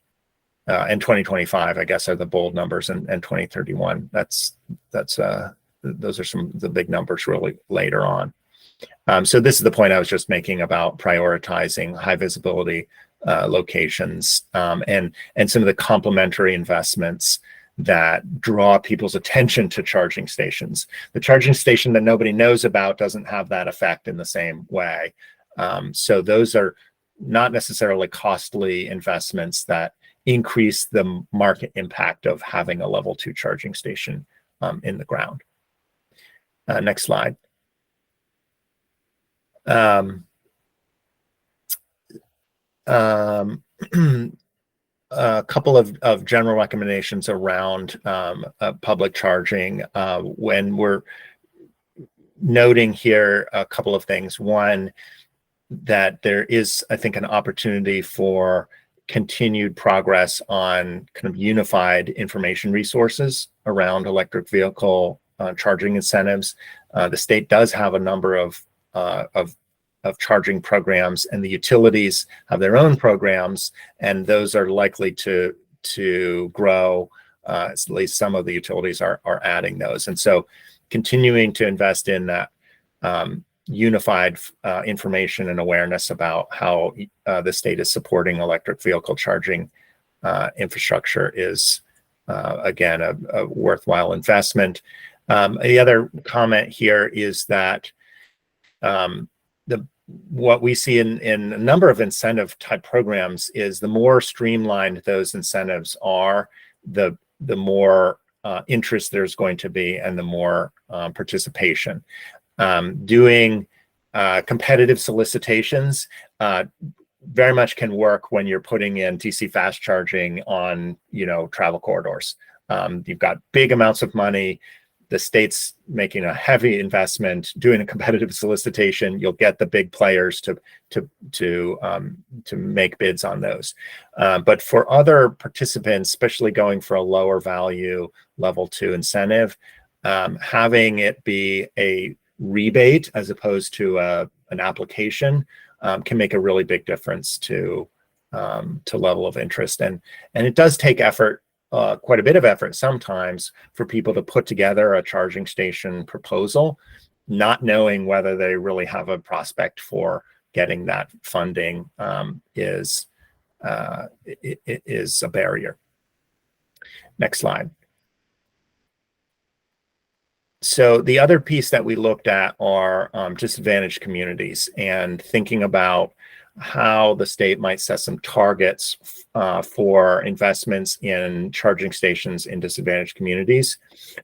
and 2025, I guess, are the bold numbers, and 2031. Those are some of the big numbers really later on. So this is the point I was just making about prioritizing high visibility locations and some of the complementary investments that draw people's attention to charging stations. The charging station that nobody knows about doesn't have that effect in the same way. So those are not necessarily costly investments that increase the market impact of having a level 2 charging station in the ground. Next slide. A couple of general recommendations around public charging when we're noting here a couple of things. One, that there is, I think, an opportunity for continued progress on kind of unified information resources around electric vehicle charging incentives. The state does have a number of charging programs, and the utilities have their own programs, and those are likely to grow. At least some of the utilities are adding those, and so continuing to invest in that unified information and awareness about how the state is supporting electric vehicle charging infrastructure is again a worthwhile investment. The other comment here is that what we see in a number of incentive type programs is the more streamlined those incentives are, the more interest there's going to be, and the more participation. Doing competitive solicitations very much can work when you're putting in DC fast charging on travel corridors. You've got big amounts of money. The state's making a heavy investment, doing a competitive solicitation. You'll get the big players to make bids on those. But for other participants, especially going for a lower value level 2 incentive, having it be a rebate as opposed to an application can make a really big difference to level of interest. And it does take effort. Quite a bit of effort sometimes for people to put together a charging station proposal. not knowing whether they really have a prospect for getting that funding is a barrier. Next slide. So the other piece that we looked at are disadvantaged communities, and thinking about how the state might set some targets for investments in charging stations in disadvantaged communities.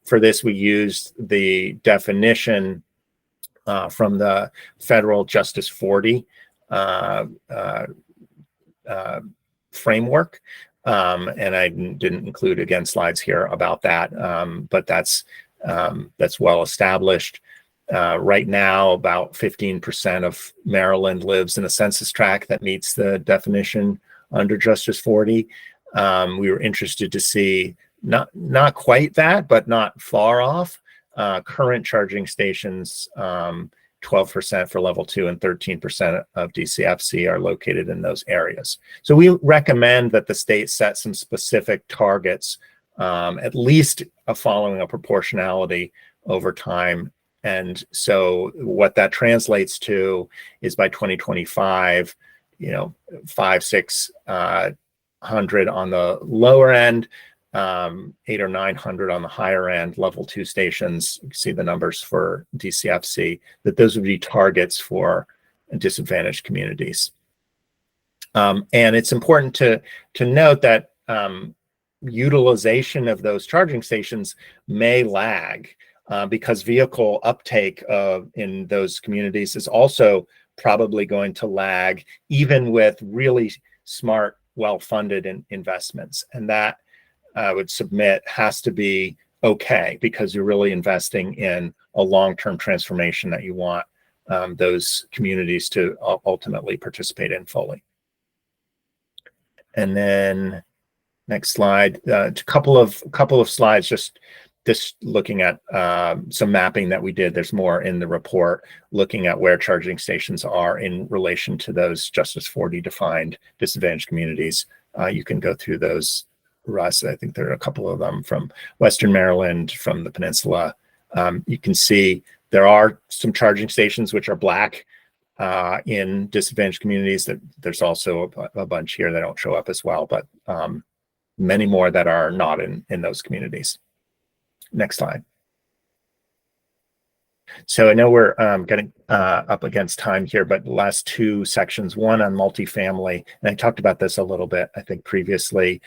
For this, we used the definition from the federal Justice 40 framework. And I didn't include, again, slides here about that, but that's well established. Right now, about 15% of Maryland lives in a census tract that meets the definition under Justice 40. We were interested to see not quite that, but not far off. Current charging stations, 12% for level 2 and 13% of DCFC are located in those areas. So we recommend that the state set some specific targets, at least following a proportionality over time. And so what that translates to is by 2025, 500-600 on the lower end, 800 or 900 on the higher end, level 2 stations. You can see the numbers for DCFC, that those would be targets for disadvantaged communities. And it's important to note that utilization of those charging stations may lag because vehicle uptake in those communities is also probably going to lag, even with really smart, well-funded investments. And that I would submit has to be okay, because you're really investing in a long-term transformation that you want those communities to ultimately participate in fully. And then next slide, a couple of slides, just looking at some mapping that we did. There's more in the report, looking at where charging stations are in relation to those Justice 40 defined disadvantaged communities. You can go through those, Russ. I think there are a couple of them from Western Maryland, from the peninsula. You can see there are some charging stations which are black in disadvantaged communities. That there's also a bunch here that don't show up as well, but many more that are not in those communities. Next slide. So I know we're getting up against time here, but the last two sections, one on multifamily, and I talked about this a little bit, I think, previously.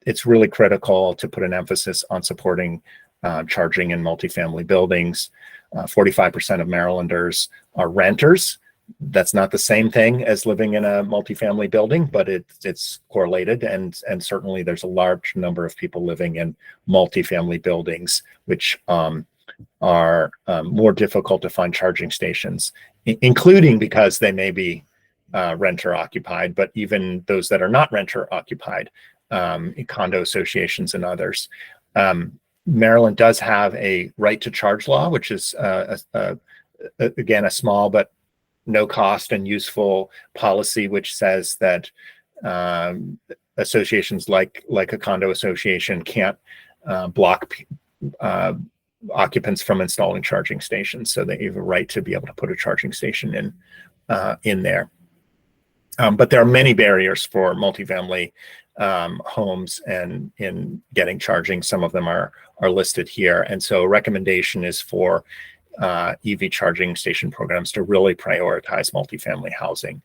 It's really critical to put an emphasis on supporting charging in multifamily buildings. 45% of Marylanders are renters. That's not the same thing as living in a multifamily building, but it's correlated, and certainly there's a large number of people living in multifamily buildings, which are more difficult to find charging stations, including because they may be renter occupied, but even those that are not renter occupied, condo associations and others. Maryland does have a right to charge law, which is again a small but no cost and useful policy, which says that associations like a condo association can't block occupants from installing charging stations. So they have a right to be able to put a charging station in there. But there are many barriers for multifamily homes and in getting charging. Some of them are listed here. And so a recommendation is for EV charging station programs to really prioritize multifamily housing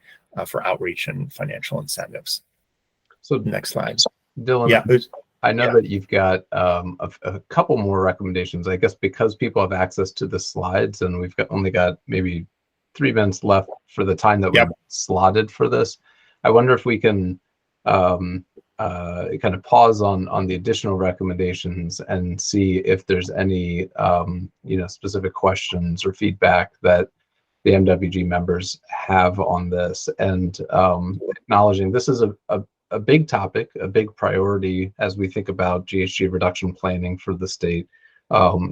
for outreach and financial incentives. So next slide. Dylan, yeah, I know that you've got a couple more recommendations, I guess, because people have access to the slides, and we've only got maybe 3 minutes left for the time that we've slotted for this. I wonder if we can kind of pause on the additional recommendations and see if there's any specific questions or feedback that the MWG members have on this, and acknowledging this is a big topic, a big priority as we think about GHG reduction planning for the state.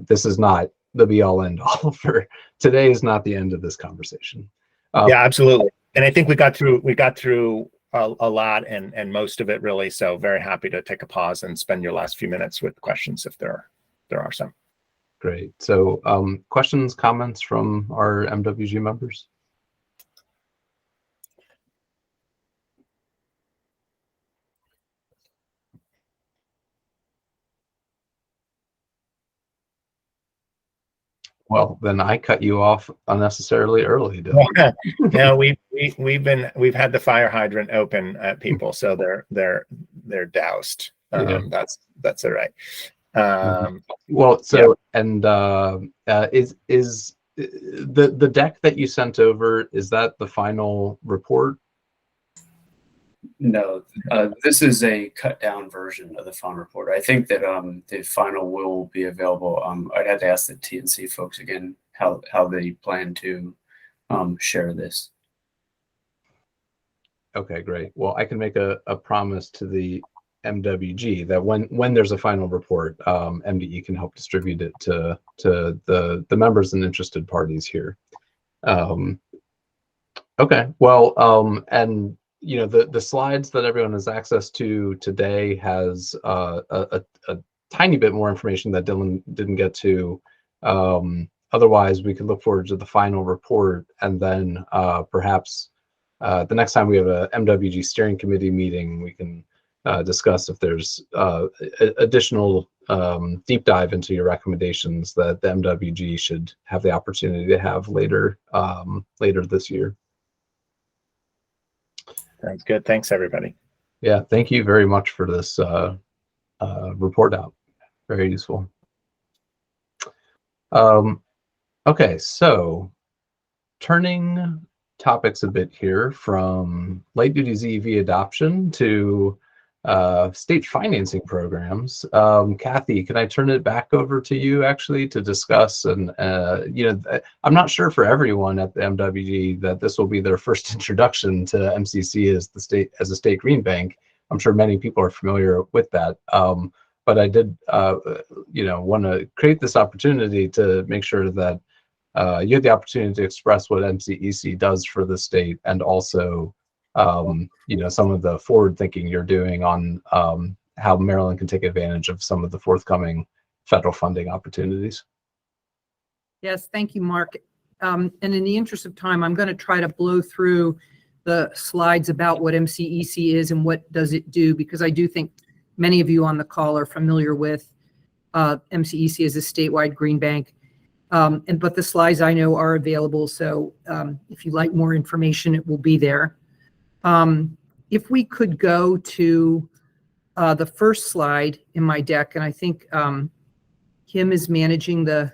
This is not the be all end all for today, is not the end of this conversation. Yeah, absolutely. And I think we got through a lot and most of it, really. So very happy to take a pause and spend your last few minutes with questions if there are some. Great. So questions, comments from our MWG members? Well, then I cut you off unnecessarily early, Dylan. No, we've had the fire hydrant open at people, so they're doused. Yeah. That's all right. Well, so and is the deck that you sent over, is that the final report? No, this is a cut down version of the final report. I think that the final will be available. I'd have to ask the TNC folks again how they plan to share this. Okay, great. Well, I can make a promise to the MWG that when there's a final report, MDE can help distribute it to the members and interested parties here. Okay, well, and you know, the slides that everyone has access to today has a tiny bit more information that Dylan didn't get to. Otherwise, we can look forward to the final report, and then perhaps the next time we have a MWG steering committee meeting, we can discuss if there's additional deep dive into your recommendations that the MWG should have the opportunity to have later this year. Sounds good. Thanks, everybody. Yeah, thank you very much for this report out. Very useful. Okay, so turning topics a bit here from light duty ZEV adoption to state financing programs. Kathy, can I turn it back over to you actually to discuss? And you know, I'm not sure for everyone at the MWG that this will be their first introduction to MCC as a state green bank. I'm sure many people are familiar with that. But I did, you know, want to create this opportunity to make sure that you had the opportunity to express what MCEC does for the state, and also you know, some of the forward thinking you're doing on how Maryland can take advantage of some of the forthcoming federal funding opportunities. Yes, thank you, Mark. And in the interest of time, I'm going to try to blow through the slides about what MCEC is and what does it do, because I do think many of you on the call are familiar with MCEC as a statewide green bank. But the slides I know are available, so if you like more information, it will be there. If we could go to the first slide in my deck, and I think Kim is managing the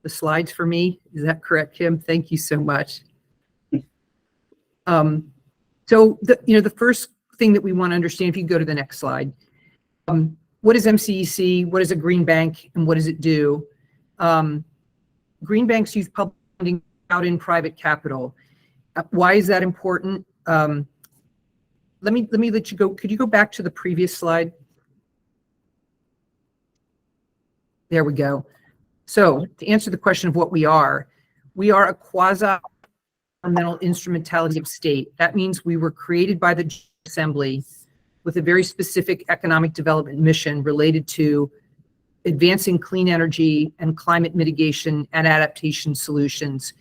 slides for me. Is that correct, Kim? Thank you so much. So the first thing that we want to understand, if you go to the next slide, what is MCEC? What is a green bank, and what does it do? Green banks use public funding out in private capital. Why is that important? Let me let you go. Could you go back to the previous slide? There we go. So to answer the question of what we are a quasi-governmental instrumentality of state. That means we were created by the Assembly with a very specific economic development mission related to advancing clean energy and climate mitigation and adaptation solutions.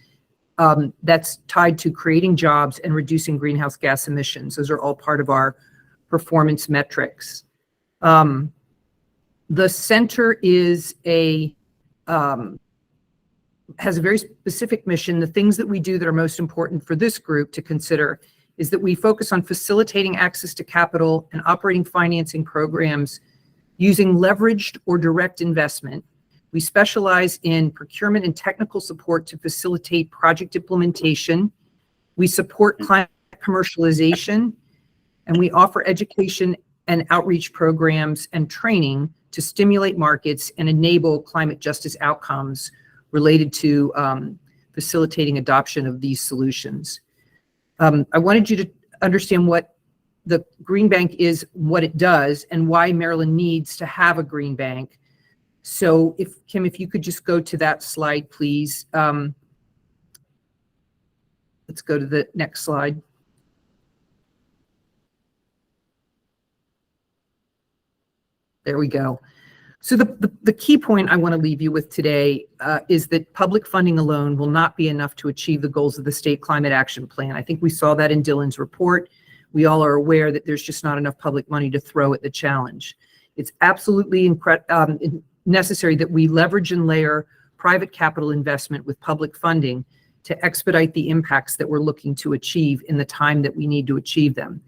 That's tied to creating jobs and reducing greenhouse gas emissions. Those are all part of our performance metrics. The center is has a very specific mission. The things that we do that are most important for this group to consider is that we focus on facilitating access to capital and operating financing programs using leveraged or direct investment. We specialize in procurement and technical support to facilitate project implementation. We support climate commercialization, and we offer education and outreach programs and training to stimulate markets and enable climate justice outcomes related to facilitating adoption of these solutions. I wanted you to understand what the green bank is, what it does, and why Maryland needs to have a green bank. So Kim, if you could just go to that slide, please. Let's go to the next slide. There we go. So the key point I want to leave you with today is that public funding alone will not be enough to achieve the goals of the state climate action plan. I think we saw that in Dylan's report. We all are aware that there's just not enough public money to throw at the challenge. It's absolutely necessary that we leverage and layer private capital investment with public funding to expedite the impacts that we're looking to achieve in the time that we need to achieve them.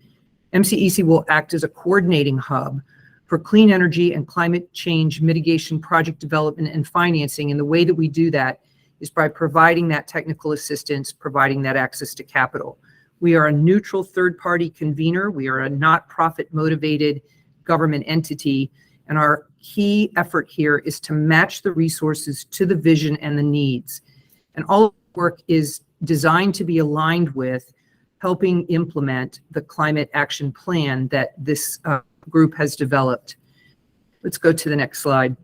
MCEC will act as a coordinating hub for clean energy and climate change mitigation project development and financing. And the way that we do that is by providing that technical assistance, providing that access to capital. We are a neutral third-party convener. We are a not profit motivated government entity. And our key effort here is to match the resources to the vision and the needs. And all of the work is designed to be aligned with helping implement the climate action plan that this group has developed. Let's go to the next slide.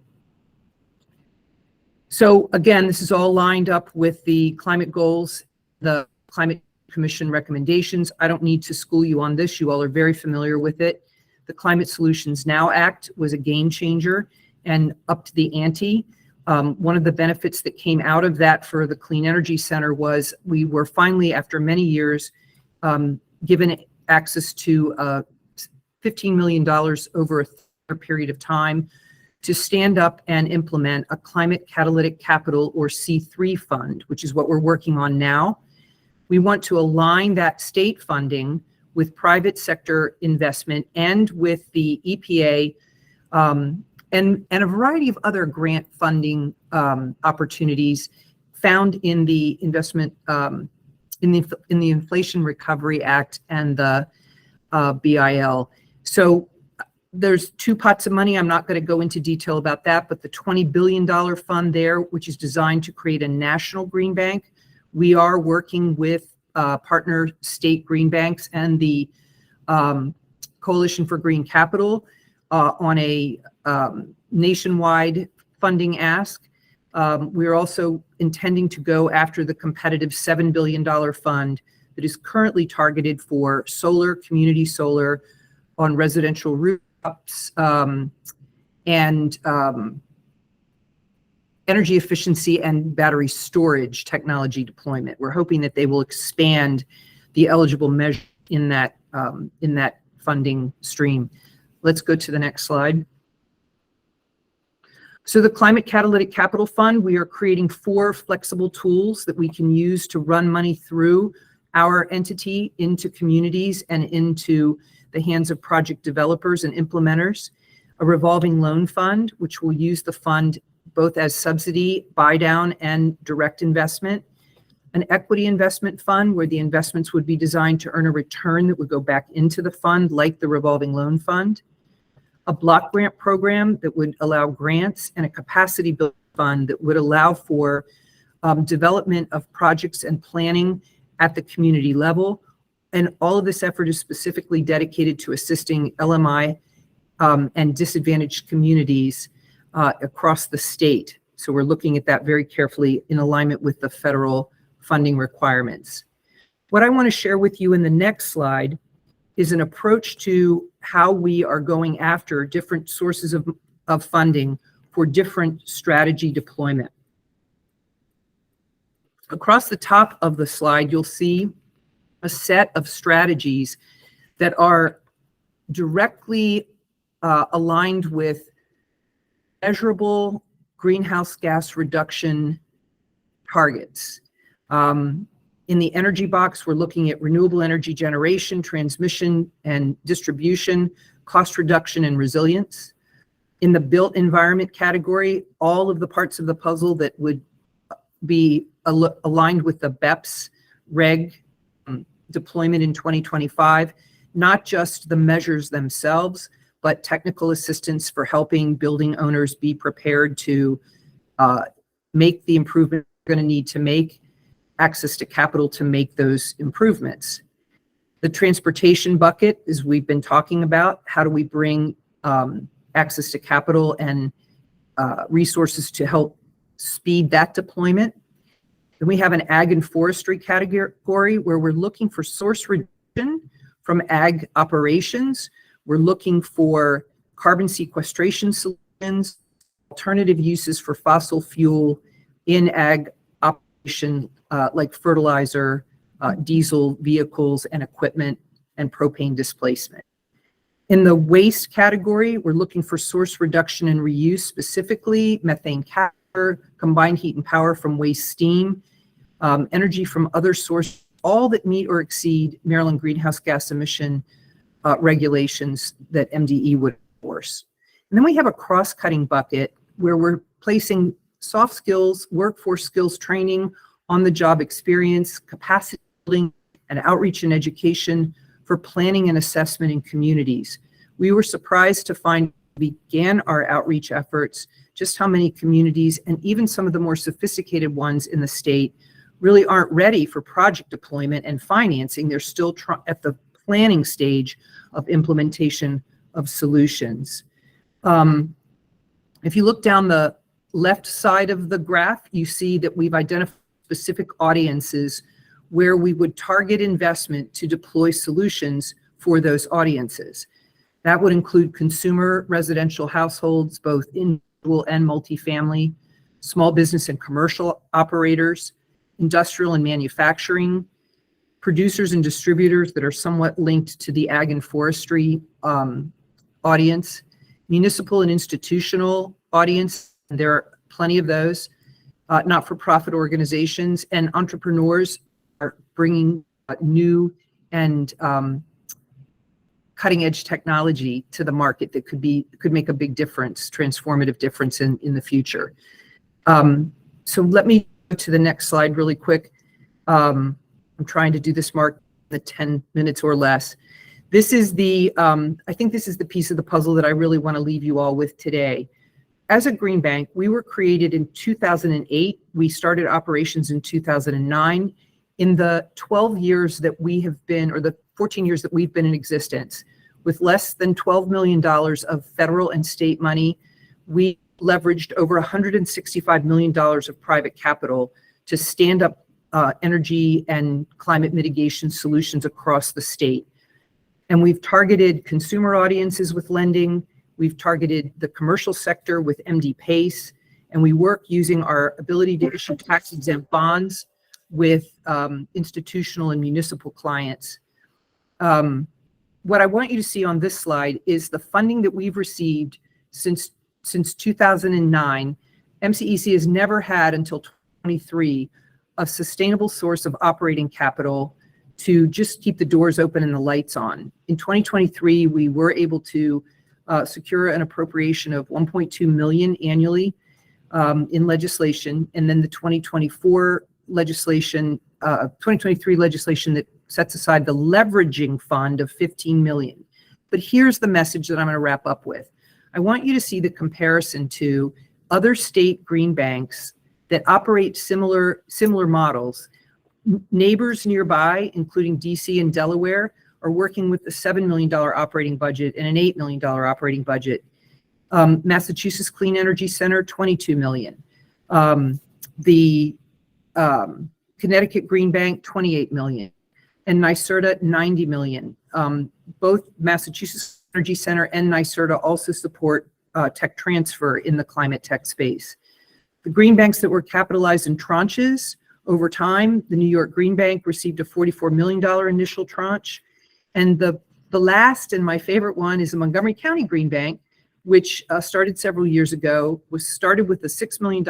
So again, this is all lined up with the climate goals, the Climate Commission recommendations. I don't need to school you on this. You all are very familiar with it. The Climate Solutions Now Act was a game changer and up to the ante. One of the benefits that came out of that for the Clean Energy Center was we were finally, after many years, given access to $15 million over a period of time to stand up and implement a climate catalytic capital, or C3 fund, which is what we're working on now. We want to align that state funding with private sector investment and with the EPA and a variety of other grant funding opportunities found in the investment in the Inflation Recovery Act and the BIL. So there's two pots of money. I'm not going to go into detail about that, but the $20 billion fund there, which is designed to create a national green bank. We are working with partner state green banks and the Coalition for Green Capital on a nationwide funding ask. We're also intending to go after the competitive $7 billion fund that is currently targeted for solar, community solar on residential rooftops and energy efficiency and battery storage technology deployment. We're hoping that they will expand the eligible measure in that funding stream. Let's go to the next slide. So the Climate Catalytic Capital Fund, we are creating 4 flexible tools that we can use to run money through our entity into communities and into the hands of project developers and implementers. A revolving loan fund, which will use the fund both as subsidy, buy down, and direct investment. An equity investment fund where the investments would be designed to earn a return that would go back into the fund like the revolving loan fund. A block grant program that would allow grants, and a capacity building fund that would allow for development of projects and planning at the community level. And all of this effort is specifically dedicated to assisting LMI and disadvantaged communities across the state. So we're looking at that very carefully in alignment with the federal funding requirements. What I want to share with you in the next slide is an approach to how we are going after different sources of funding for different strategy deployment. Across the top of the slide, you'll see a set of strategies that are directly aligned with measurable greenhouse gas reduction targets. In the energy box, we're looking at renewable energy generation, transmission, and distribution, cost reduction, and resilience. In the built environment category, all of the parts of the puzzle that would be aligned with the BEPS reg deployment in 2025, not just the measures themselves, but technical assistance for helping building owners be prepared to make the improvement they're going to need to make, access to capital to make those improvements. The transportation bucket, as we've been talking about, how do we bring access to capital and resources to help speed that deployment? Then we have an ag and forestry category where we're looking for source reduction from ag operations. We're looking for carbon sequestration solutions alternative uses for fossil fuel in ag operation, like fertilizer, diesel vehicles and equipment, and propane displacement. In the waste category, we're looking for source reduction and reuse, specifically methane capture, combined heat and power from waste stream, energy from other sources, all that meet or exceed Maryland greenhouse gas emission regulations that MDE would enforce. And then we have a cross-cutting bucket where we're placing soft skills, workforce skills training, on-the-job experience, capacity building, and outreach and education for planning and assessment in communities. We were surprised to find we began our outreach efforts, just how many communities and even some of the more sophisticated ones in the state really aren't ready for project deployment and financing. They're still at the planning stage of implementation of solutions. If you look down the left side of the graph, you see that we've identified specific audiences where we would target investment to deploy solutions for those audiences. That would include consumer residential households, both individual and multifamily, small business and commercial operators, industrial and manufacturing, producers and distributors that are somewhat linked to the ag and forestry audience, municipal and institutional audience, and there are plenty of those, not-for-profit organizations, and entrepreneurs are bringing new and cutting-edge technology to the market that could make a big difference, transformative difference in the future. So let me go to the next slide really quick. I'm trying to do this, Mark, the 10 minutes or less. This is the, I think this is the piece of the puzzle that I really want to leave you all with today. As a green bank, we were created in 2008. We started operations in 2009. In the 12 years that we have been, or the 14 years that we've been in existence, with less than $12 million of federal and state money, we leveraged over $165 million of private capital to stand up energy and climate mitigation solutions across the state. And we've targeted consumer audiences with lending. We've targeted the commercial sector with MD PACE, and we work using our ability to issue tax-exempt bonds with institutional and municipal clients. What I want you to see on this slide is the funding that we've received since 2009. MCEC has never had until 2023 a sustainable source of operating capital to just keep the doors open and the lights on. In 2023, we were able to secure an appropriation of $1.2 million annually in legislation, and then the 2024 legislation, 2023 legislation that sets aside the leveraging fund of $15 million. But here's the message that I'm going to wrap up with. I want you to see the comparison to other state green banks that operate similar models. Neighbors nearby, including DC and Delaware, are working with the $7 million operating budget and an $8 million operating budget. Massachusetts Clean Energy Center, $22 million. The Connecticut Green Bank, $28 million. And NYSERDA, $90 million. Both Massachusetts Energy Center and NYSERDA also support tech transfer in the climate tech space. The green banks that were capitalized in tranches over time, the New York Green Bank received a $44 million initial tranche. And the last and my favorite one is the Montgomery County Green Bank, which started several years ago, was started with a $6 million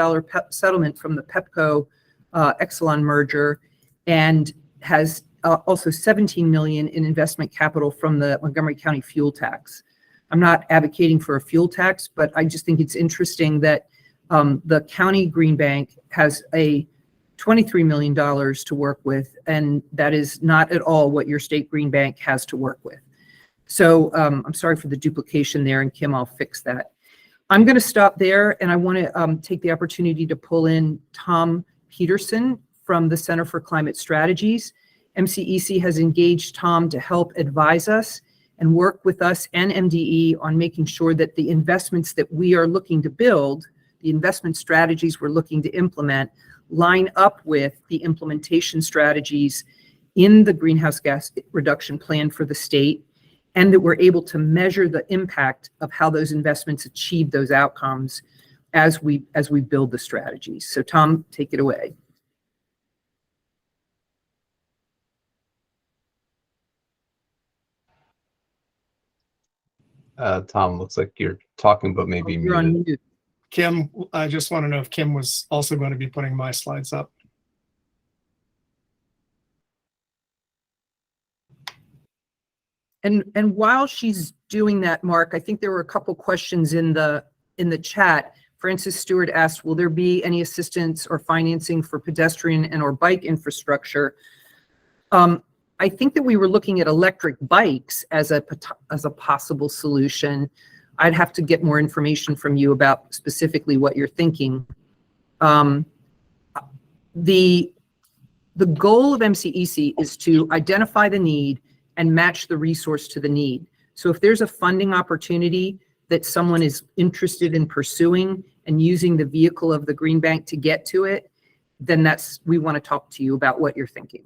settlement from the Pepco Exelon merger, and has also $17 million in investment capital from the Montgomery County fuel tax. I'm not advocating for a fuel tax, but I just think it's interesting that the county green bank has a $23 million to work with, and that is not at all what your state green bank has to work with. So I'm sorry for the duplication there, and Kim, I'll fix that. I'm going to stop there, and I want to take the opportunity to pull in Tom Peterson from the Center for Climate Strategies. MCEC has engaged Tom to help advise us and work with us and MDE on making sure that the investments that we are looking to build, the investment strategies we're looking to implement, line up with the implementation strategies in the greenhouse gas reduction plan for the state, and that we're able to measure the impact of how those investments achieve those outcomes as we build the strategies. So Tom, take it away. Tom, looks like you're talking, but maybe You're on muted. mute. Kim, I just want to know if Kim was also going to be putting my slides up. And while she's doing that, Mark, I think there were a couple questions in the chat. Francis Stewart asked, will there be any assistance or financing for pedestrian and or bike infrastructure? I think that we were looking at electric bikes as a possible solution. I'd have to get more information from you about specifically what you're thinking. The goal of MCEC is to identify the need and match the resource to the need. So if there's a funding opportunity that someone is interested in pursuing and using the vehicle of the Green Bank to get to it, then we want to talk to you about what you're thinking.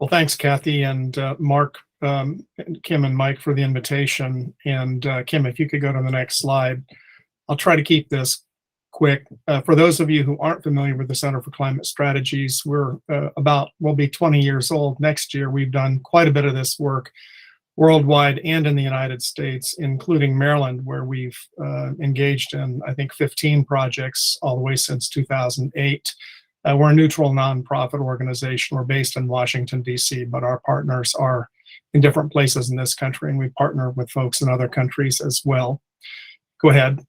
Well, thanks, Kathy and Mark, and Kim and Mike for the invitation. And Kim, if you could go to the next slide. I'll try to keep this quick. For those of you who aren't familiar with the Center for Climate Strategies, we'll be 20 years old next year. We've done quite a bit of this work worldwide and in the United States, including Maryland, where we've engaged in, I think, 15 projects all the way since 2008. We're a neutral nonprofit organization. We're based in Washington, D.C., but our partners are in different places in this country, and we partner with folks in other countries as well. Go ahead.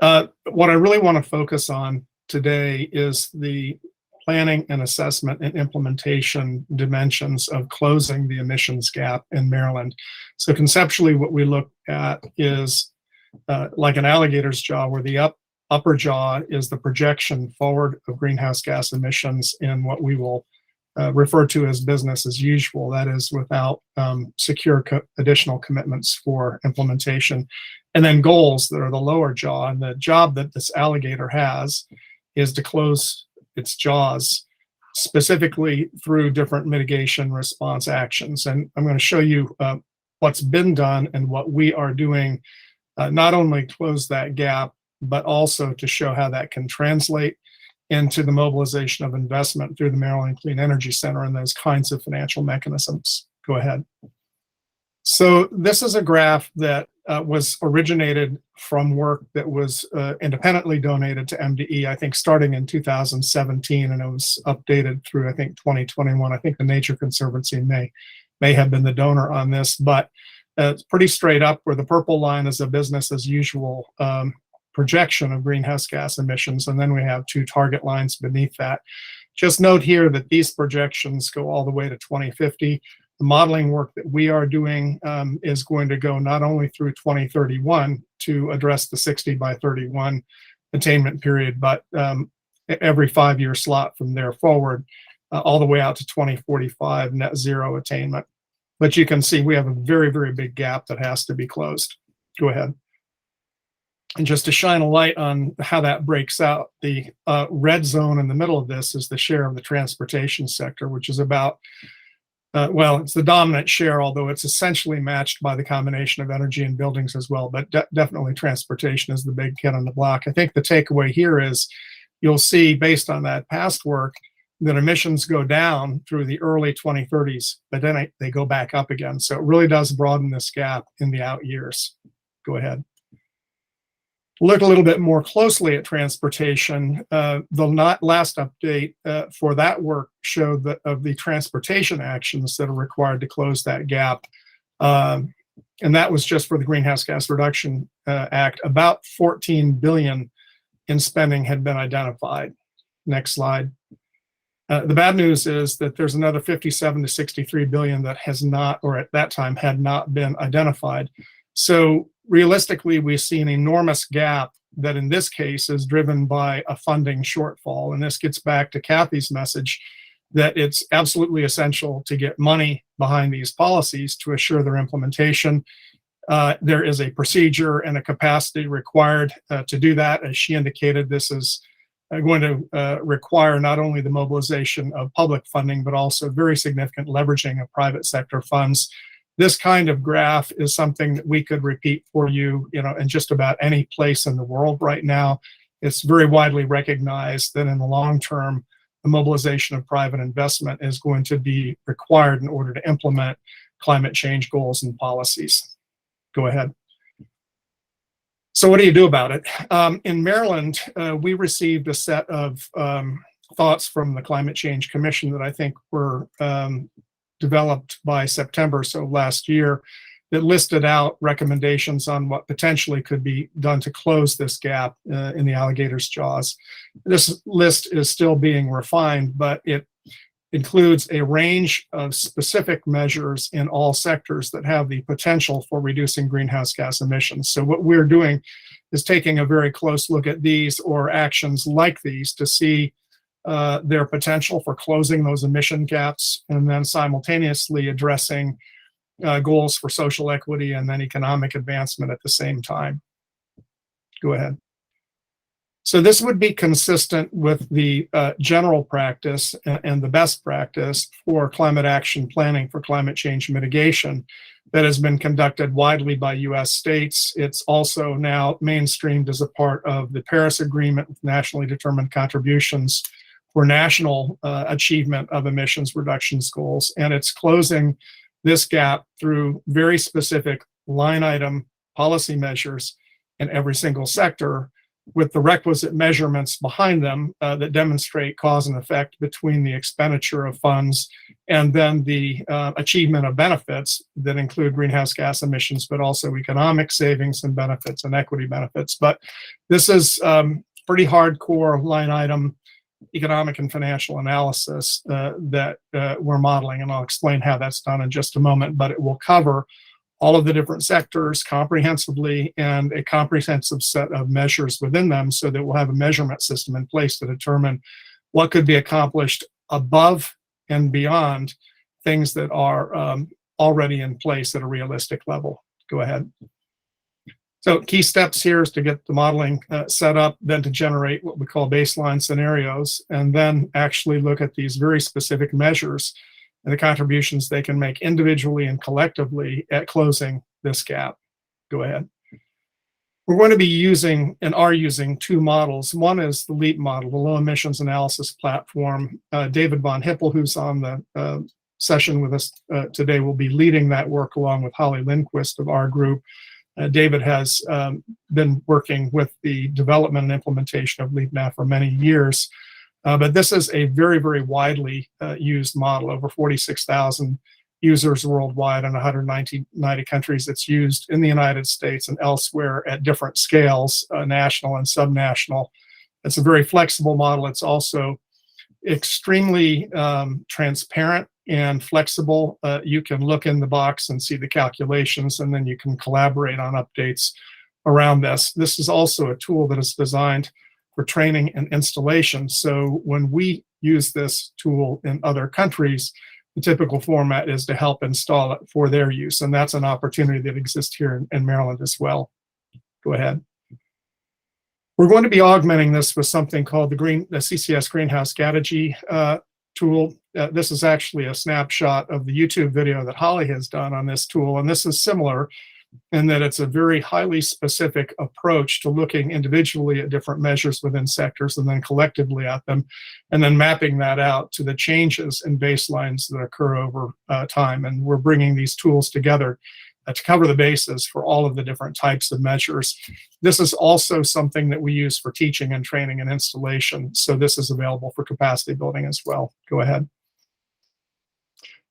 What I really want to focus on today is the planning and assessment and implementation dimensions of closing the emissions gap in Maryland. So conceptually, what we look at is like an alligator's jaw, where the upper jaw is the projection forward of greenhouse gas emissions in what we will refer to as business as usual, that is without secure additional commitments for implementation. And then goals that are the lower jaw. And the job that this alligator has is to close its jaws, specifically through different mitigation response actions. And I'm going to show you what's been done and what we are doing, not only close that gap, but also to show how that can translate into the mobilization of investment through the Maryland Clean Energy Center and those kinds of financial mechanisms. Go ahead. So this is a graph that was originated from work that was independently donated to MDE, I think starting in 2017, and it was updated through, I think, 2021. I think the Nature Conservancy may have been the donor on this, but it's pretty straight up, where the purple line is a business as usual projection of greenhouse gas emissions, and then we have two target lines beneath that. Just note here that these projections go all the way to 2050. The modeling work that we are doing is going to go not only through 2031 to address the 60 by 31 attainment period, but every 5-year slot from there forward, all the way out to 2045 net zero attainment. But you can see we have a very, very big gap that has to be closed. Go ahead. And just to shine a light on how that breaks out, the red zone in the middle of this is the share of the transportation sector, which is about, well, it's the dominant share, although it's essentially matched by the combination of energy and buildings as well. But definitely transportation is the big kid on the block. I think the takeaway here is you'll see, based on that past work, that emissions go down through the early 2030s, but then they go back up again. So it really does broaden this gap in the out years. Go ahead. Look a little bit more closely at transportation. The last update for that work showed that of the transportation actions that are required to close that gap, and that was just for the Greenhouse Gas Reduction Act, about $14 billion in spending had been identified. Next slide. The bad news is that there's another 57 to 63 billion that has not, or at that time had not been identified. So realistically, we see an enormous gap that in this case is driven by a funding shortfall. And this gets back to Kathy's message that it's absolutely essential to get money behind these policies to assure their implementation. There is a procedure and a capacity required to do that. As she indicated, this is going to require not only the mobilization of public funding, but also very significant leveraging of private sector funds. This kind of graph is something that we could repeat for you, in just about any place in the world right now. It's very widely recognized that in the long term, the mobilization of private investment is going to be required in order to implement climate change goals and policies. Go ahead. So what do you do about it? In Maryland, we received a set of thoughts from the Climate Change Commission that I think were developed by September, so last year, that listed out recommendations on what potentially could be done to close this gap in the alligator's jaws. This list is still being refined, but it includes a range of specific measures in all sectors that have the potential for reducing greenhouse gas emissions. So what we're doing is taking a very close look at these or actions like these to see their potential for closing those emission gaps, and then simultaneously addressing goals for social equity and then economic advancement at the same time. Go ahead. So this would be consistent with the general practice and the best practice for climate action planning for climate change mitigation that has been conducted widely by US states. It's also now mainstreamed as a part of the Paris Agreement with nationally determined contributions for national achievement of emissions reductions goals. And it's closing this gap through very specific line item policy measures in every single sector, with the requisite measurements behind them that demonstrate cause and effect between the expenditure of funds and then the achievement of benefits that include greenhouse gas emissions, but also economic savings and benefits and equity benefits. But this is pretty hardcore line item economic and financial analysis that we're modeling, and I'll explain how that's done in just a moment, but it will cover all of the different sectors comprehensively and a comprehensive set of measures within them, so that we'll have a measurement system in place to determine what could be accomplished above and beyond things that are already in place at a realistic level. Go ahead. So key steps here is to get the modeling set up, then to generate what we call baseline scenarios, and then actually look at these very specific measures and the contributions they can make individually and collectively at closing this gap. Go ahead. We're going to be using and are using two models. One is the LEAP model, the Low Emissions Analysis Platform. David Von Hippel, who's on the session with us today, will be leading that work along with Holly Lindquist of our group. David has been working with the development and implementation of LEAP now for many years. But this is a very, very widely used model, over 46,000 users worldwide in 190 countries. It's used in the United States and elsewhere at different scales, national and subnational. It's a very flexible model. It's also extremely transparent and flexible. You can look in the box and see the calculations, and then you can collaborate on updates around this. This is also a tool that is designed for training and installation. So when we use this tool in other countries, the typical format is to help install it for their use. And that's an opportunity that exists here in Maryland as well. Go ahead. We're going to be augmenting this with something called the CCS Greenhouse Strategy tool. This is actually a snapshot of the YouTube video that Holly has done on this tool. And this is similar in that it's a very highly specific approach to looking individually at different measures within sectors and then collectively at them, and then mapping that out to the changes in baselines that occur over time. And we're bringing these tools together to cover the bases for all of the different types of measures. This is also something that we use for teaching and training and installation. So this is available for capacity building as well. Go ahead.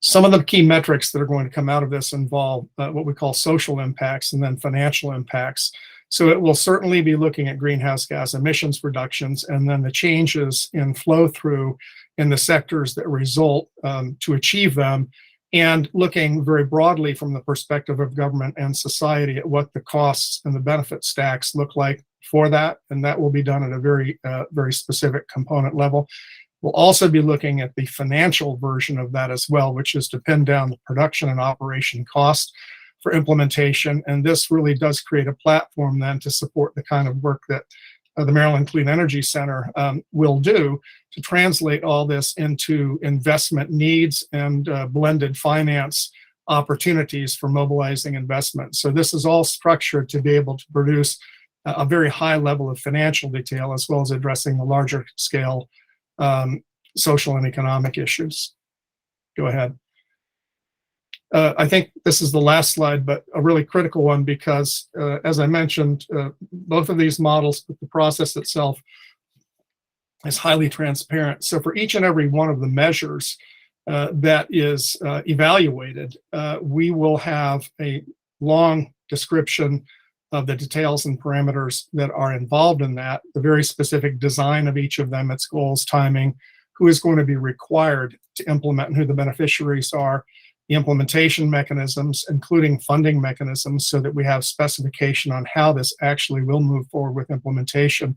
Some of the key metrics that are going to come out of this involve what we call social impacts and then financial impacts. So it will certainly be looking at greenhouse gas emissions reductions and then the changes in flow through in the sectors that result to achieve them, and looking very broadly from the perspective of government and society at what the costs and the benefit stacks look like for that. And that will be done at a very, very specific component level. We'll also be looking at the financial version of that as well, which is to pin down the production and operation cost for implementation. And this really does create a platform then to support the kind of work that the Maryland Clean Energy Center will do to translate all this into investment needs and blended finance opportunities for mobilizing investment. So this is all structured to be able to produce a very high level of financial detail, as well as addressing the larger scale social and economic issues. Go ahead. I think this is the last slide, but a really critical one because, as I mentioned, both of these models, but the process itself is highly transparent. So for each and every one of the measures that is evaluated, we will have a long description of the details and parameters that are involved in that, the very specific design of each of them, its goals, timing, who is going to be required to implement and who the beneficiaries are, the implementation mechanisms, including funding mechanisms, so that we have specification on how this actually will move forward with implementation.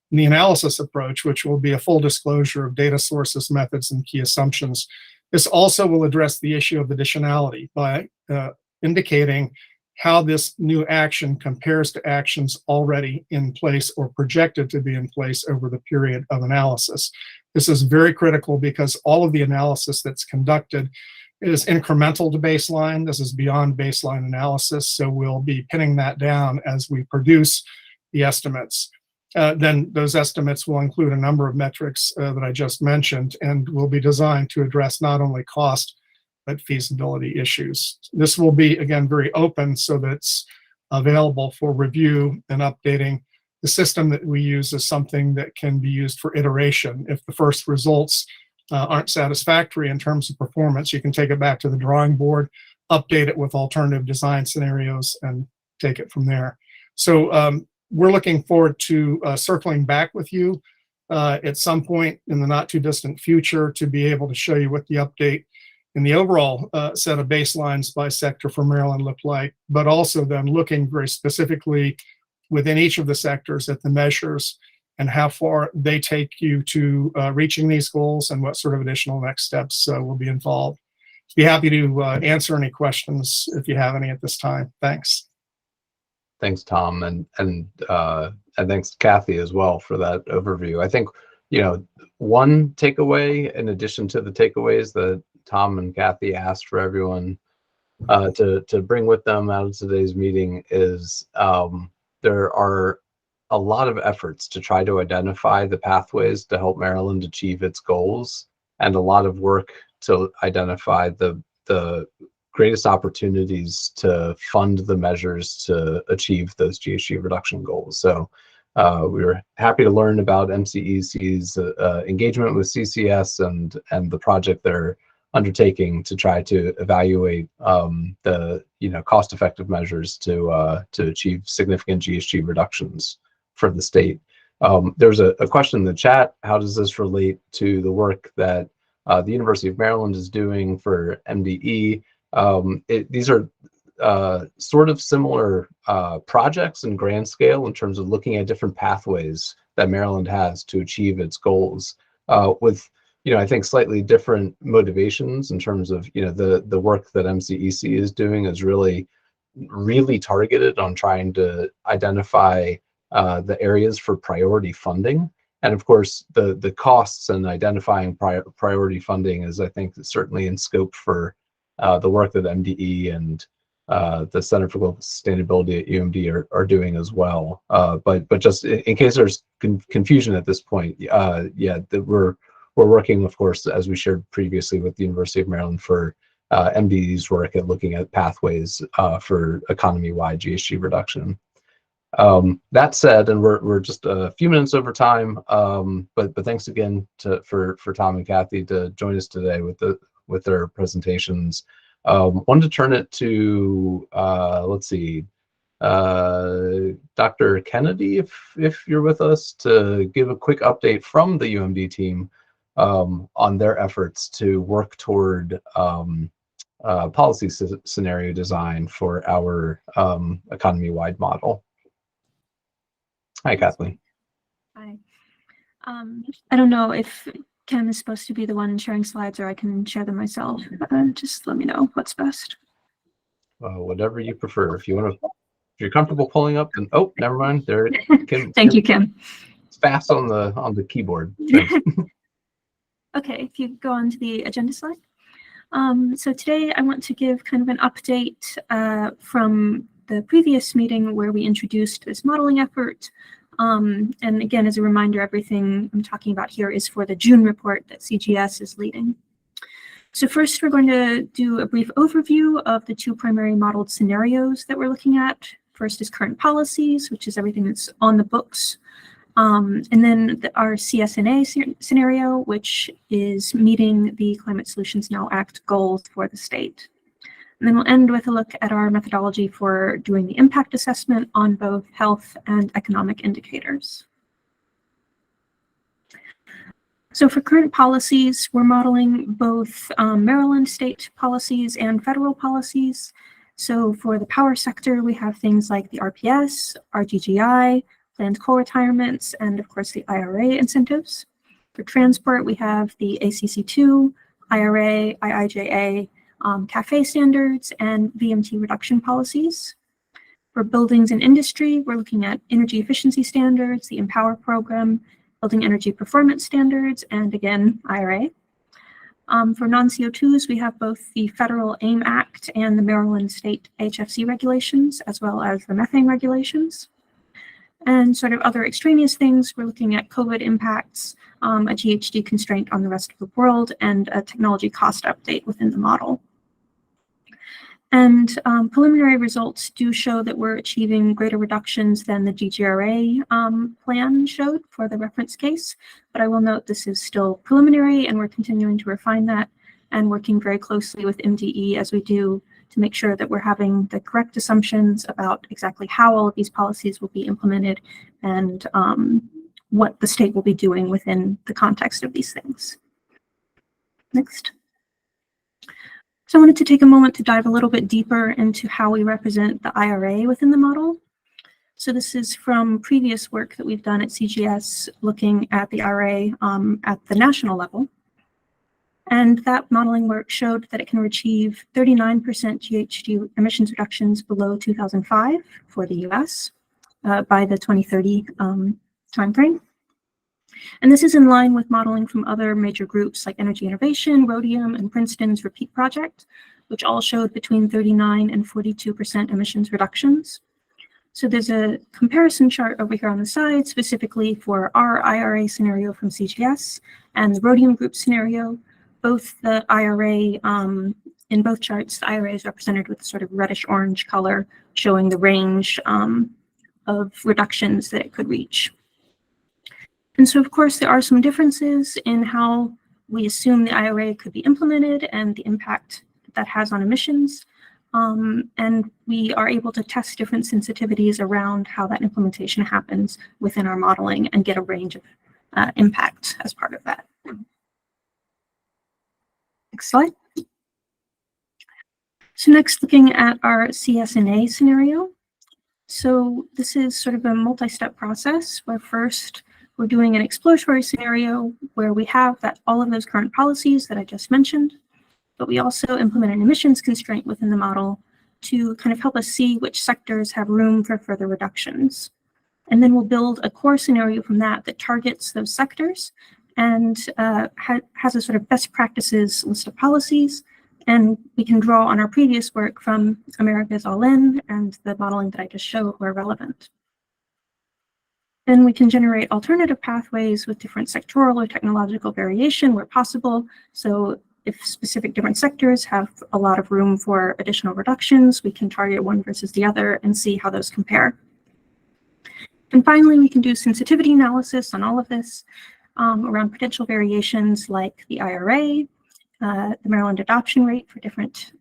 And the analysis approach, which will be a full disclosure of data sources, methods, and key assumptions. This also will address the issue of additionality by indicating how this new action compares to actions already in place or projected to be in place over the period of analysis. This is very critical because all of the analysis that's conducted is incremental to baseline. This is beyond baseline analysis, so we'll be pinning that down as we produce the estimates. Then those estimates will include a number of metrics that I just mentioned and will be designed to address not only cost, but feasibility issues. This will be, again, very open so that it's available for review and updating. The system that we use is something that can be used for iteration. If the first results aren't satisfactory in terms of performance, you can take it back to the drawing board, update it with alternative design scenarios, and take it from there. So we're looking forward to circling back with you at some point in the not too distant future to be able to show you what the update in the overall set of baselines by sector for Maryland look like, but also then looking very specifically within each of the sectors at the measures and how far they take you to reaching these goals and what sort of additional next steps will be involved. Be happy to answer any questions if you have any at this time. Thanks. Thanks, Tom, and thanks to Kathy as well for that overview. I think, one takeaway in addition to the takeaways that Tom and Kathy asked for everyone to bring with them out of today's meeting is there are a lot of efforts to try to identify the pathways to help Maryland achieve its goals, and a lot of work to identify the greatest opportunities to fund the measures to achieve those GHG reduction goals. So we were happy to learn about MCEC's engagement with CCS and the project they're undertaking to try to evaluate the cost-effective measures to achieve significant GHG reductions for the state. There's a question in the chat: how does this relate to the work that the University of Maryland is doing for MDE? These are sort of similar projects in grand scale in terms of looking at different pathways that Maryland has to achieve its goals, with I think slightly different motivations in terms of the work that MCEC is doing is really targeted on trying to identify the areas for priority funding. And of course, the costs and identifying priority funding is, I think, certainly in scope for the work that MDE and the Center for Global Sustainability at UMD are doing as well. But just in case there's confusion at this point, we're working, of course, as we shared previously, with the University of Maryland for MDE's work at looking at pathways for economy-wide GHG reduction. That said, and we're just a few minutes over time, but thanks again for Tom and Kathy to join us today with their presentations. Wanted to turn it to let's see, Dr. Kennedy, if you're with us, to give a quick update from the UMD team on their efforts to work toward policy scenario design for our economy-wide model. Hi, Kathleen. Hi. I don't know if Kim is supposed to be the one sharing slides or I can share them myself. Just let me know what's best. Whatever you prefer. If you're comfortable pulling up, then never mind. There, Kim. Thank you, Kim. It's fast on the keyboard. Okay, if you go on to the agenda slide. So today I want to give kind of an update from the previous meeting where we introduced this modeling effort. And again, as a reminder, everything I'm talking about here is for the June report that CGS is leading. So first, we're going to do a brief overview of the two primary modeled scenarios that we're looking at. First is current policies, which is everything that's on the books. And then our CSNA scenario, which is meeting the Climate Solutions Now Act goals for the state. And then we'll end with a look at our methodology for doing the impact assessment on both health and economic indicators. So for current policies, we're modeling both Maryland state policies and federal policies. So for the power sector, we have things like the RPS, RGGI, planned coal retirements, and of course the IRA incentives. For transport, we have the ACC2, IRA, IIJA, CAFE standards, and VMT reduction policies. For buildings and industry, we're looking at energy efficiency standards, the Empower program, building energy performance standards, and again, IRA. For non-CO2s, we have both the Federal AIM Act and the Maryland State HFC regulations, as well as the methane regulations. And sort of other extraneous things, we're looking at COVID impacts, a GHG constraint on the rest of the world, and a technology cost update within the model. And preliminary results do show that we're achieving greater reductions than the GGRA plan showed for the reference case. But I will note this is still preliminary, and we're continuing to refine that and working very closely with MDE as we do to make sure that we're having the correct assumptions about exactly how all of these policies will be implemented and what the state will be doing within the context of these things. Next. So I wanted to take a moment to dive a little bit deeper into how we represent the IRA within the model. So this is from previous work that we've done at CGS looking at the IRA at the national level. And that modeling work showed that it can achieve 39% GHG emissions reductions below 2005 for the US by the 2030 timeframe. And this is in line with modeling from other major groups like Energy Innovation, Rhodium, and Princeton's REPEAT project, which all showed between 39 and 42% emissions reductions. So there's a comparison chart over here on the side, specifically for our IRA scenario from CGS and the Rhodium Group scenario. Both the IRA, in both charts, the IRA is represented with sort of reddish-orange color, showing the range of reductions that it could reach. And so, of course, there are some differences in how we assume the IRA could be implemented and the impact that has on emissions. And we are able to test different sensitivities around how that implementation happens within our modeling and get a range of impact as part of that. Next slide. So next, looking at our CSNA scenario. So this is sort of a multi-step process where first we're doing an exploratory scenario where we have all of those current policies that I just mentioned, but we also implement an emissions constraint within the model to kind of help us see which sectors have room for further reductions. And then we'll build a core scenario from that targets those sectors and has a sort of best practices list of policies. And we can draw on our previous work from America's All-In and the modeling that I just showed where relevant. Then we can generate alternative pathways with different sectoral or technological variation where possible. So if specific different sectors have a lot of room for additional reductions, we can target one versus the other and see how those compare. And finally, we can do sensitivity analysis on all of this around potential variations like the IRA, the Maryland adoption rate for different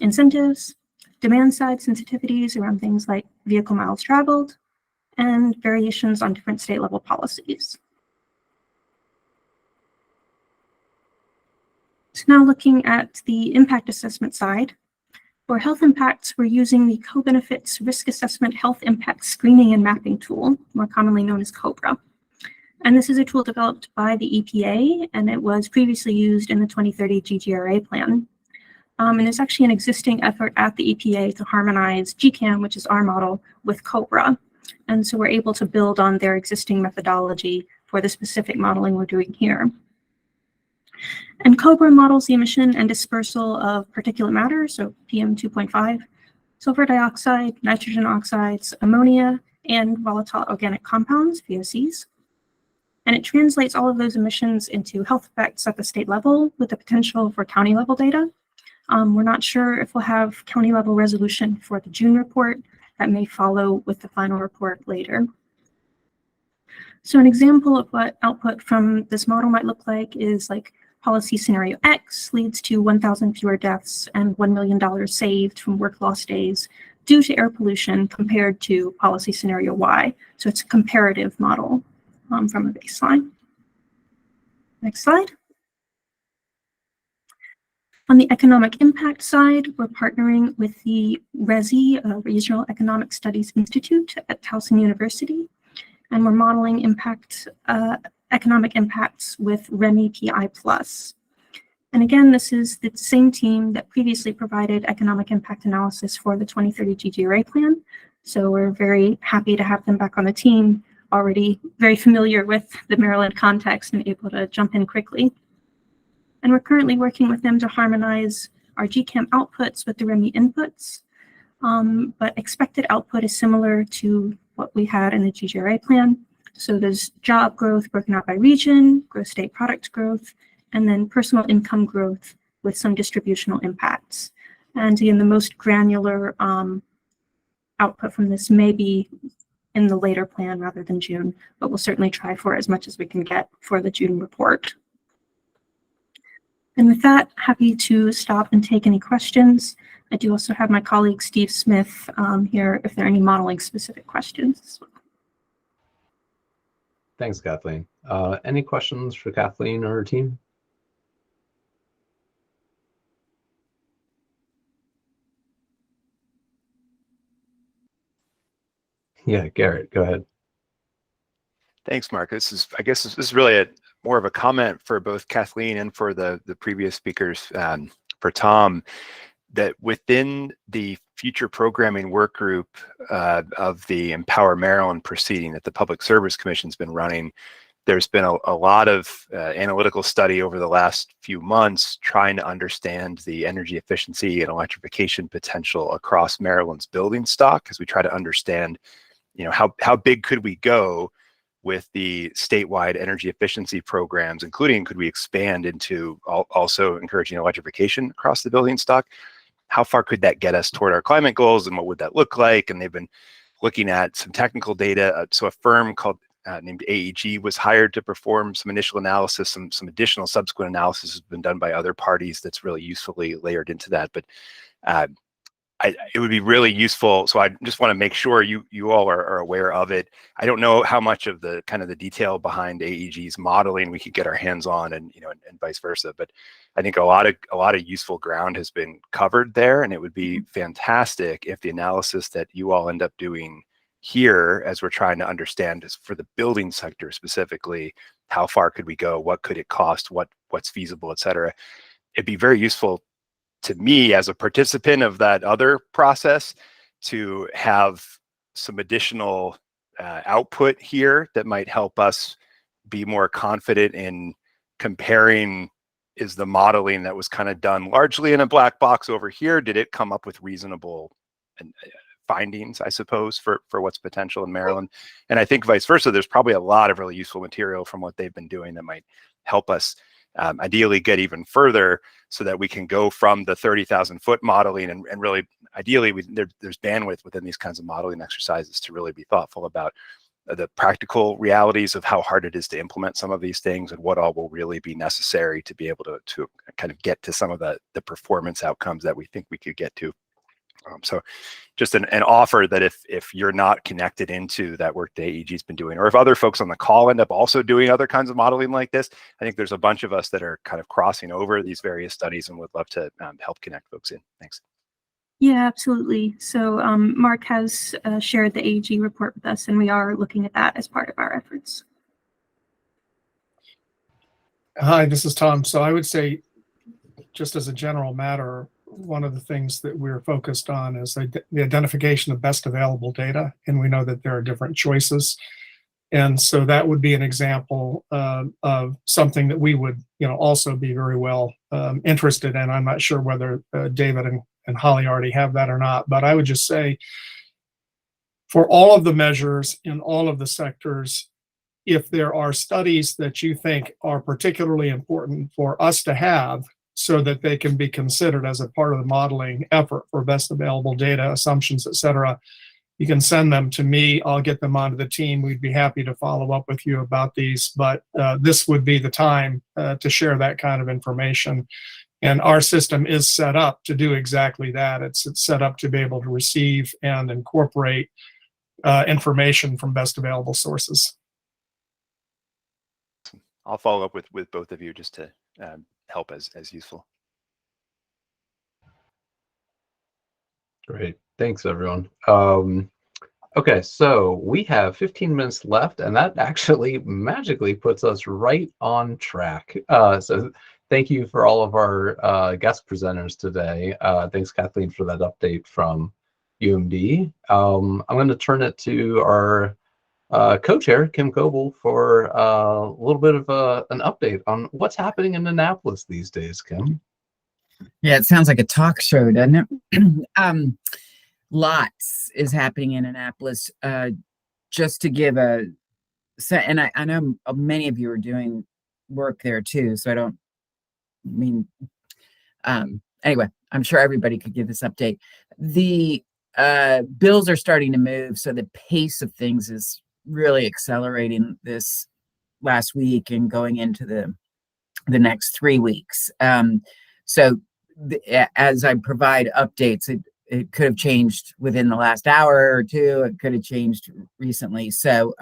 incentives, demand side sensitivities around things like vehicle miles traveled, and variations on different state level policies. So now looking at the impact assessment side, for health impacts, we're using the Co-Benefits Risk Assessment Health Impact Screening and Mapping Tool, more commonly known as COBRA. And this is a tool developed by the EPA, and it was previously used in the 2030 GGRA plan. And there's actually an existing effort at the EPA to harmonize GCAM, which is our model, with COBRA. And so we're able to build on their existing methodology for the specific modeling we're doing here. And COBRA models the emission and dispersal of particulate matter, so PM 2.5, sulfur dioxide, nitrogen oxides, ammonia, and volatile organic compounds, VOCs. And it translates all of those emissions into health effects at the state level with the potential for county level data. We're not sure if we'll have county level resolution for the June report. That may follow with the final report later. So an example of what output from this model might look like is like policy scenario X leads to 1,000 fewer deaths and $1 million saved from work loss days due to air pollution compared to policy scenario Y. So it's a comparative model from a baseline. Next slide. On the economic impact side, we're partnering with the RESI, Regional Economic Studies Institute at Towson University, and we're modeling economic impacts with REMI PI+. And again, this is the same team that previously provided economic impact analysis for the 2030 GGRA plan. So we're very happy to have them back on the team, already very familiar with the Maryland context and able to jump in quickly. And we're currently working with them to harmonize our GCAM outputs with the REMI inputs. But expected output is similar to what we had in the GGRA plan. So there's job growth broken out by region, gross state product growth, and then personal income growth with some distributional impacts. And again, the most granular output from this may be in the later plan rather than June, but we'll certainly try for as much as we can get for the June report. And with that, happy to stop and take any questions. I do also have my colleague Steve Smith here if there are any modeling specific questions. Thanks, Kathleen. Any questions for Kathleen or her team? Yeah, Garrett, go ahead. Thanks, Mark. I guess this is really more of a comment for both Kathleen and for the previous speakers, for Tom, that within the future programming work group of the Empower Maryland proceeding that the Public Service Commission's been running, there's been a lot of analytical study over the last few months trying to understand the energy efficiency and electrification potential across Maryland's building stock as we try to understand, how big could we go with the statewide energy efficiency programs, including could we expand into also encouraging electrification across the building stock? How far could that get us toward our climate goals, and what would that look like? And they've been looking at some technical data. So a firm called named AEG was hired to perform some initial analysis. Some additional subsequent analysis has been done by other parties that's really usefully layered into that. But it would be really useful. So I just want to make sure you all are aware of it. I don't know how much of the kind of the detail behind AEG's modeling we could get our hands on, and and vice versa. But I think a lot of useful ground has been covered there, and it would be fantastic if the analysis that you all end up doing here, as we're trying to understand is for the building sector specifically, how far could we go? What could it cost? What's feasible, et cetera. It'd be very useful to me as a participant of that other process to have some additional output here that might help us be more confident in comparing, is the modeling that was kind of done largely in a black box over here, did it come up with reasonable findings, I suppose, for what's potential in Maryland? And I think vice versa, there's probably a lot of really useful material from what they've been doing that might help us ideally get even further, so that we can go from the 30,000 foot modeling and really ideally there's bandwidth within these kinds of modeling exercises to really be thoughtful about the practical realities of how hard it is to implement some of these things and what all will really be necessary to be able to kind of get to some of the performance outcomes that we think we could get to. So just an offer that if you're not connected into that work that AEG's been doing, or if other folks on the call end up also doing other kinds of modeling like this, I think there's a bunch of us that are kind of crossing over these various studies and would love to help connect folks in. Thanks. Yeah, absolutely. So Mark has shared the AEG report with us, and we are looking at that as part of our efforts. Hi, this is Tom. So I would say, just as a general matter, one of the things that we're focused on is the identification of best available data. And we know that there are different choices. And so that would be an example of something that we would, also be very well interested in. I'm not sure whether David and Holly already have that or not, but I would just say for all of the measures in all of the sectors, if there are studies that you think are particularly important for us to have so that they can be considered as a part of the modeling effort for best available data, assumptions, et cetera, you can send them to me. I'll get them onto the team. We'd be happy to follow up with you about these, but this would be the time to share that kind of information. And our system is set up to do exactly that. It's set up to be able to receive and incorporate information from best available sources. I'll follow up with both of you just to help as useful. Great. Thanks, everyone. Okay, so we have 15 minutes left, and that actually magically puts us right on track. So thank you for all of our guest presenters today. Thanks, Kathleen, for that update from UMD. I'm going to turn it to our co-chair, Kim Coble, for a little bit of an update on what's happening in Annapolis these days, Kim. Yeah, it sounds like a talk show, doesn't it? Lots is happening in Annapolis. Just to give a set, and I know many of you are doing work there too, so I don't mean, anyway, I'm sure everybody could give this update. The bills are starting to move, so the pace of things is really accelerating this last week and going into the next 3 weeks. So as I provide updates, it could have changed within the last hour or two. It could have changed recently. So,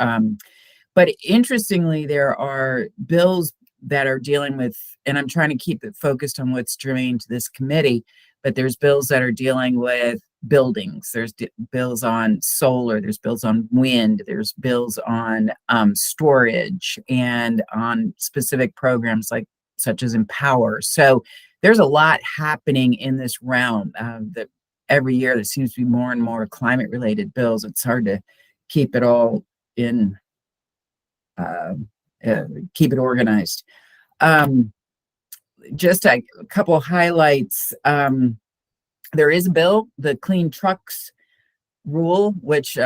but interestingly, there are bills that are dealing with, and I'm trying to keep it focused on what's germane to this committee, but there's bills that are dealing with buildings. There's bills on solar. There's bills on wind. There's bills on storage and on specific programs such as Empower. So there's a lot happening in this realm that every year there seems to be more and more climate related bills. It's hard to keep it all in, keep it organized. Just a couple highlights. There is a bill, the Clean Trucks rule, which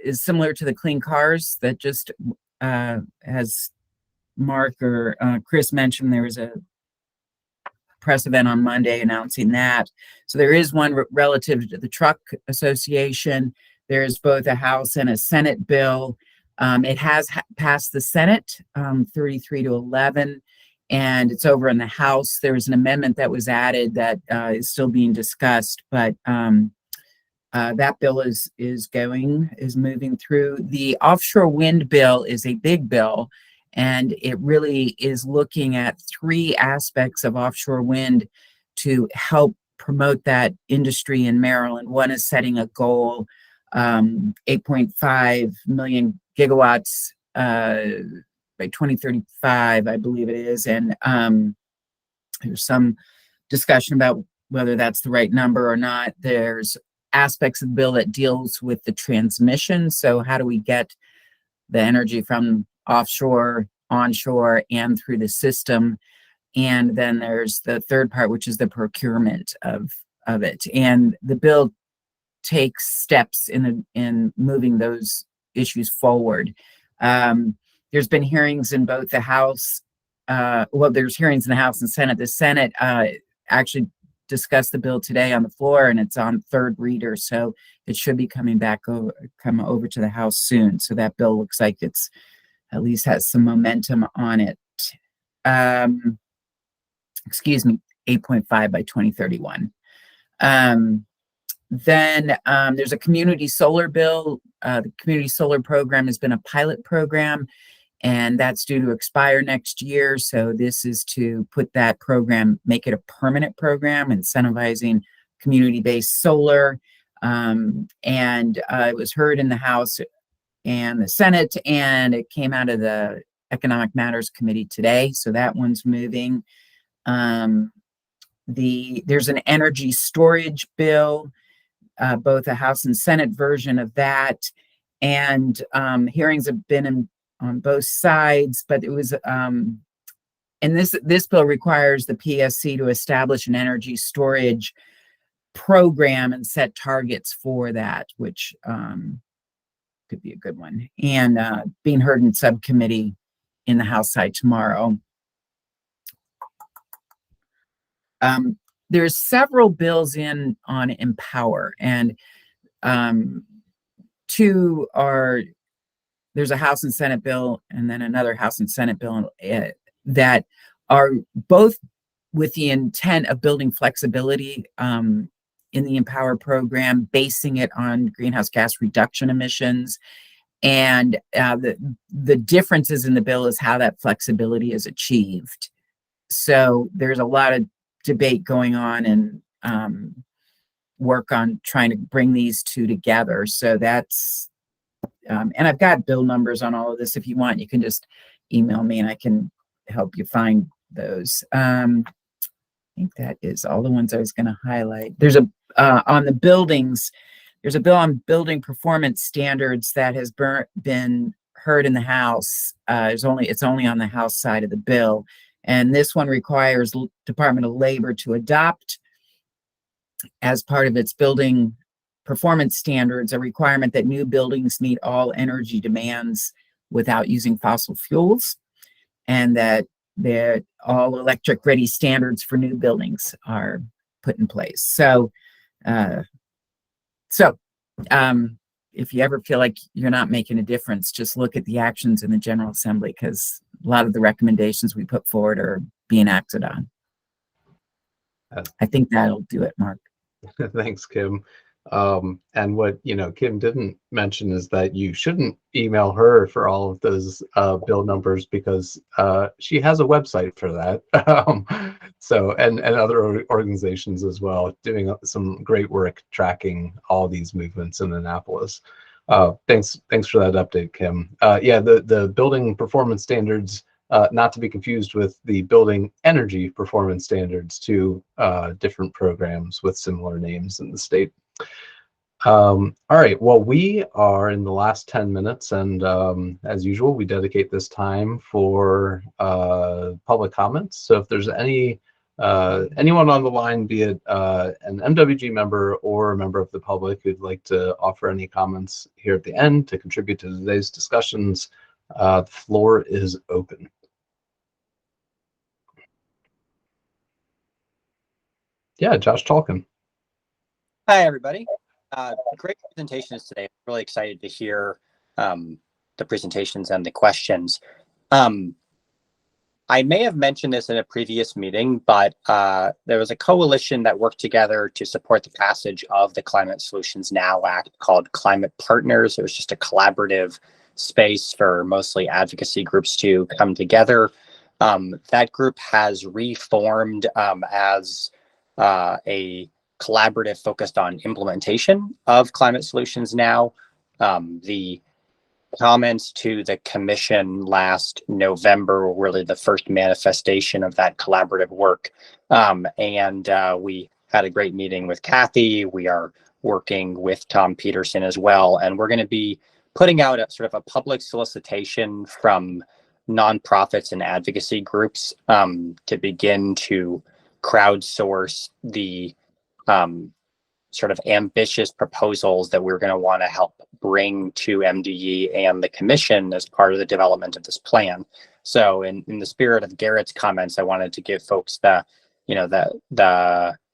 is similar to the Clean Cars that just has Mark or Chris mentioned. There was a press event on Monday announcing that. So there is one relative to the Truck Association. There's both a House and a Senate bill. It has passed the Senate 33-11, and it's over in the House. There was an amendment that was added that is still being discussed, but that bill is moving through. The offshore wind bill is a big bill, and it really is looking at 3 aspects of offshore wind to help promote that industry in Maryland. One is setting a goal, 8.5 million gigawatts by 2035, I believe it is. And there's some discussion about whether that's the right number or not. There's aspects of the bill that deals with the transmission. So how do we get the energy from offshore, onshore, and through the system? And then there's the third part, which is the procurement of it. And the bill takes steps in moving those issues forward. There's been hearings in both the House. There's hearings in the House and Senate. The Senate actually discussed the bill today on the floor, and it's on third reader, so it should be come over to the House soon. So that bill looks like it's at least has some momentum on it. Excuse me, 8.5 by 2031. Then there's a community solar bill. The community solar program has been a pilot program, and that's due to expire next year. So this is to put that program, make it a permanent program, incentivizing community-based solar. And it was heard in the House and the Senate, and it came out of the Economic Matters Committee today. So that one's moving. There's an energy storage bill, both a House and Senate version of that. And hearings have been in on both sides, but it was, and this bill requires the PSC to establish an energy storage program and set targets for that, which could be a good one. And being heard in subcommittee in the House side tomorrow. There's several bills in on Empower, and two are, there's a House and Senate bill and then another House and Senate bill that are both with the intent of building flexibility in the Empower program, basing it on greenhouse gas reduction emissions. And the differences in the bill is how that flexibility is achieved. So there's a lot of debate going on and work on trying to bring these two together. So that's, and I've got bill numbers on all of this. If you want, you can just email me and I can help you find those. I think that is all the ones I was going to highlight. There's a, on the buildings, there's a bill on building performance standards that has been heard in the House. It's only on the House side of the bill. And this one requires Department of Labor to adopt, as part of its building performance standards, a requirement that new buildings meet all energy demands without using fossil fuels, and that all electric ready standards for new buildings are put in place. So, if you ever feel like you're not making a difference, just look at the actions in the General Assembly, because a lot of the recommendations we put forward are being acted on. I think that'll do it, Mark. Thanks, Kim. And what Kim didn't mention is that you shouldn't email her for all of those bill numbers, because she has a website for that. So and other organizations as well, doing some great work tracking all these movements in Annapolis. Thanks for that update, Kim. Yeah, the building performance standards, not to be confused with the building energy performance standards, two different programs with similar names in the state. All right, well, we are in the last 10 minutes, and as usual, we dedicate this time for public comments. So if there's anyone on the line, be it an MWG member or a member of the public who'd like to offer any comments here at the end to contribute to today's discussions, the floor is open. Yeah, Josh Tolkien. Hi, everybody. Great presentations today. I'm really excited to hear the presentations and the questions. I may have mentioned this in a previous meeting, but there was a coalition that worked together to support the passage of the Climate Solutions Now Act called Climate Partners. It was just a collaborative space for mostly advocacy groups to come together. That group has reformed as a collaborative focused on implementation of Climate Solutions Now. The comments to the commission last November were really the first manifestation of that collaborative work. And we had a great meeting with Kathy. We are working with Tom Peterson as well. And we're going to be putting out a sort of a public solicitation from nonprofits and advocacy groups to begin to crowdsource the sort of ambitious proposals that we're going to want to help bring to MDE and the commission as part of the development of this plan. So in the spirit of Garrett's comments, I wanted to give folks the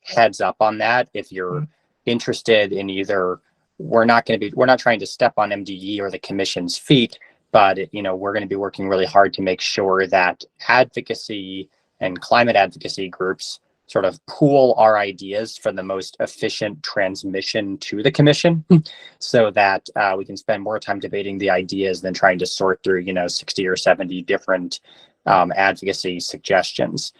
heads up on that. If you're interested in either, we're not trying to step on MDE or the commission's feet, but we're going to be working really hard to make sure that advocacy and climate advocacy groups sort of pool our ideas for the most efficient transmission to the commission, so that we can spend more time debating the ideas than trying to sort through 60 or 70 different advocacy suggestions.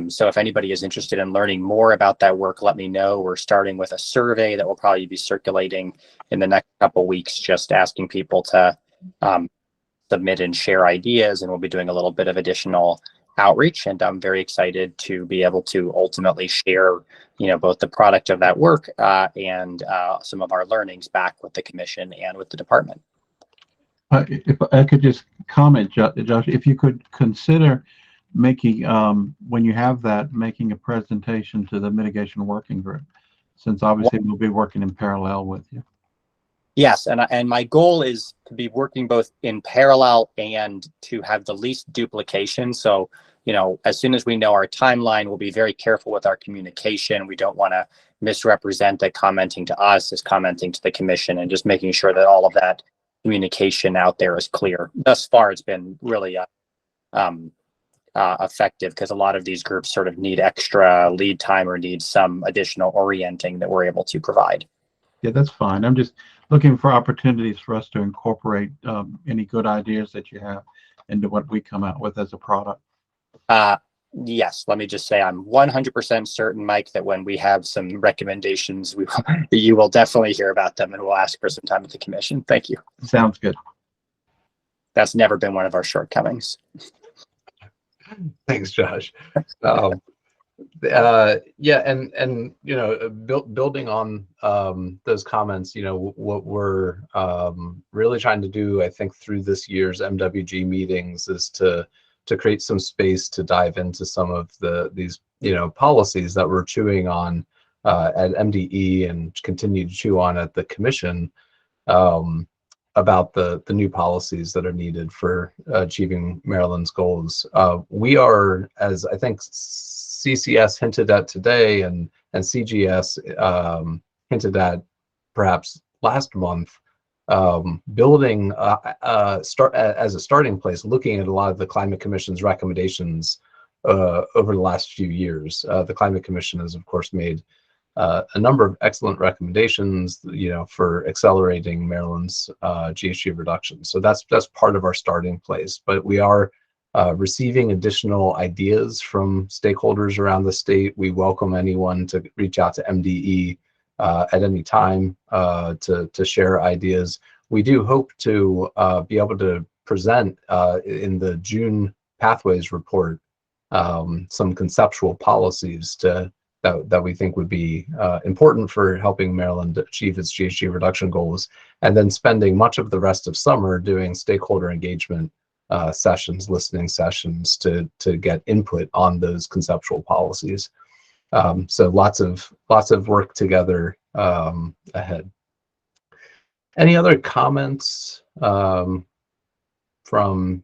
So if anybody is interested in learning more about that work, let me know. We're starting with a survey that will probably be circulating in the next couple of weeks, just asking people to submit and share ideas, and we'll be doing a little bit of additional outreach, and I'm very excited to be able to ultimately share, both the product of that work and some of our learnings back with the commission and with the department. If I could just comment, Josh, if you could consider making, when you have that, making a presentation to the mitigation working group, since obviously we'll be working in parallel with you. Yes, and my goal is to be working both in parallel and to have the least duplication. So, you know, as soon as we know our timeline, we'll be very careful with our communication. We don't want to misrepresent that commenting to us is commenting to the commission, and just making sure that all of that communication out there is clear. Thus far, it's been really effective, because a lot of these groups sort of need extra lead time or need some additional orienting that we're able to provide. Yeah, that's fine. I'm just looking for opportunities for us to incorporate any good ideas that you have into what we come out with as a product. Yes, let me just say I'm 100% certain, Mike, that when we have some recommendations, you will definitely hear about them, and we'll ask for some time with the commission. Thank you. Sounds good. That's never been one of our shortcomings. Thanks, Josh. Yeah, and you know, building on those comments, you know, what we're really trying to do, I think, through this year's MWG meetings is to create some space to dive into some of these, you know, policies that we're chewing on at MDE and continue to chew on at the commission, about the new policies that are needed for achieving Maryland's goals. We are, as I think CCS hinted at today, and CGS hinted at perhaps last month, building start as a starting place, looking at a lot of the Climate Commission's recommendations over the last few years. The Climate Commission has, of course, made a number of excellent recommendations, you know, for accelerating Maryland's GHG reduction. So that's part of our starting place. But we are receiving additional ideas from stakeholders around the state. We welcome anyone to reach out to MDE at any time to share ideas. We do hope to be able to present in the June Pathways report some conceptual policies that we think would be important for helping Maryland achieve its GHG reduction goals, and then spending much of the rest of summer doing stakeholder engagement sessions, listening sessions to get input on those conceptual policies. So lots of work together ahead. Any other comments from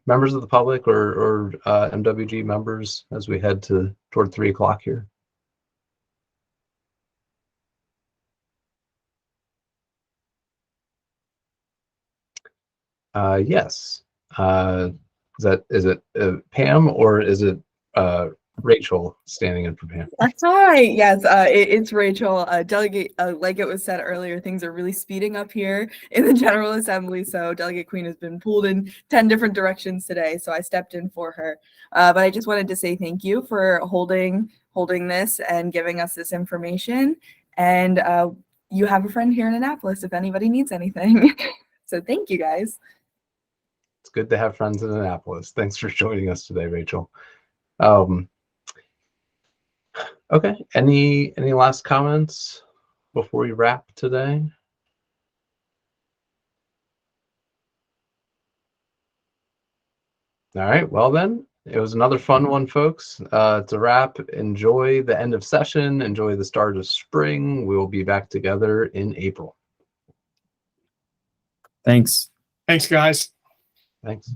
members of the public or MWG members as we head toward 3 o'clock here? Yes. Is it Pam, or is it Rachel standing in for Pam? Hi, yes, it's Rachel. Delegate, like it was said earlier, things are really speeding up here in the General Assembly. So Delegate Queen has been pulled in 10 different directions today, so I stepped in for her. But I just wanted to say thank you for holding this and giving us this information. And you have a friend here in Annapolis if anybody needs anything. So thank you, guys. It's good to have friends in Annapolis. Thanks for joining us today, Rachel. Okay, any last comments before we wrap today? All right, well then, it was another fun one, folks. To wrap, enjoy the end of session, enjoy the start of spring. We will be back together in April. Thanks. Thanks, guys. Thanks.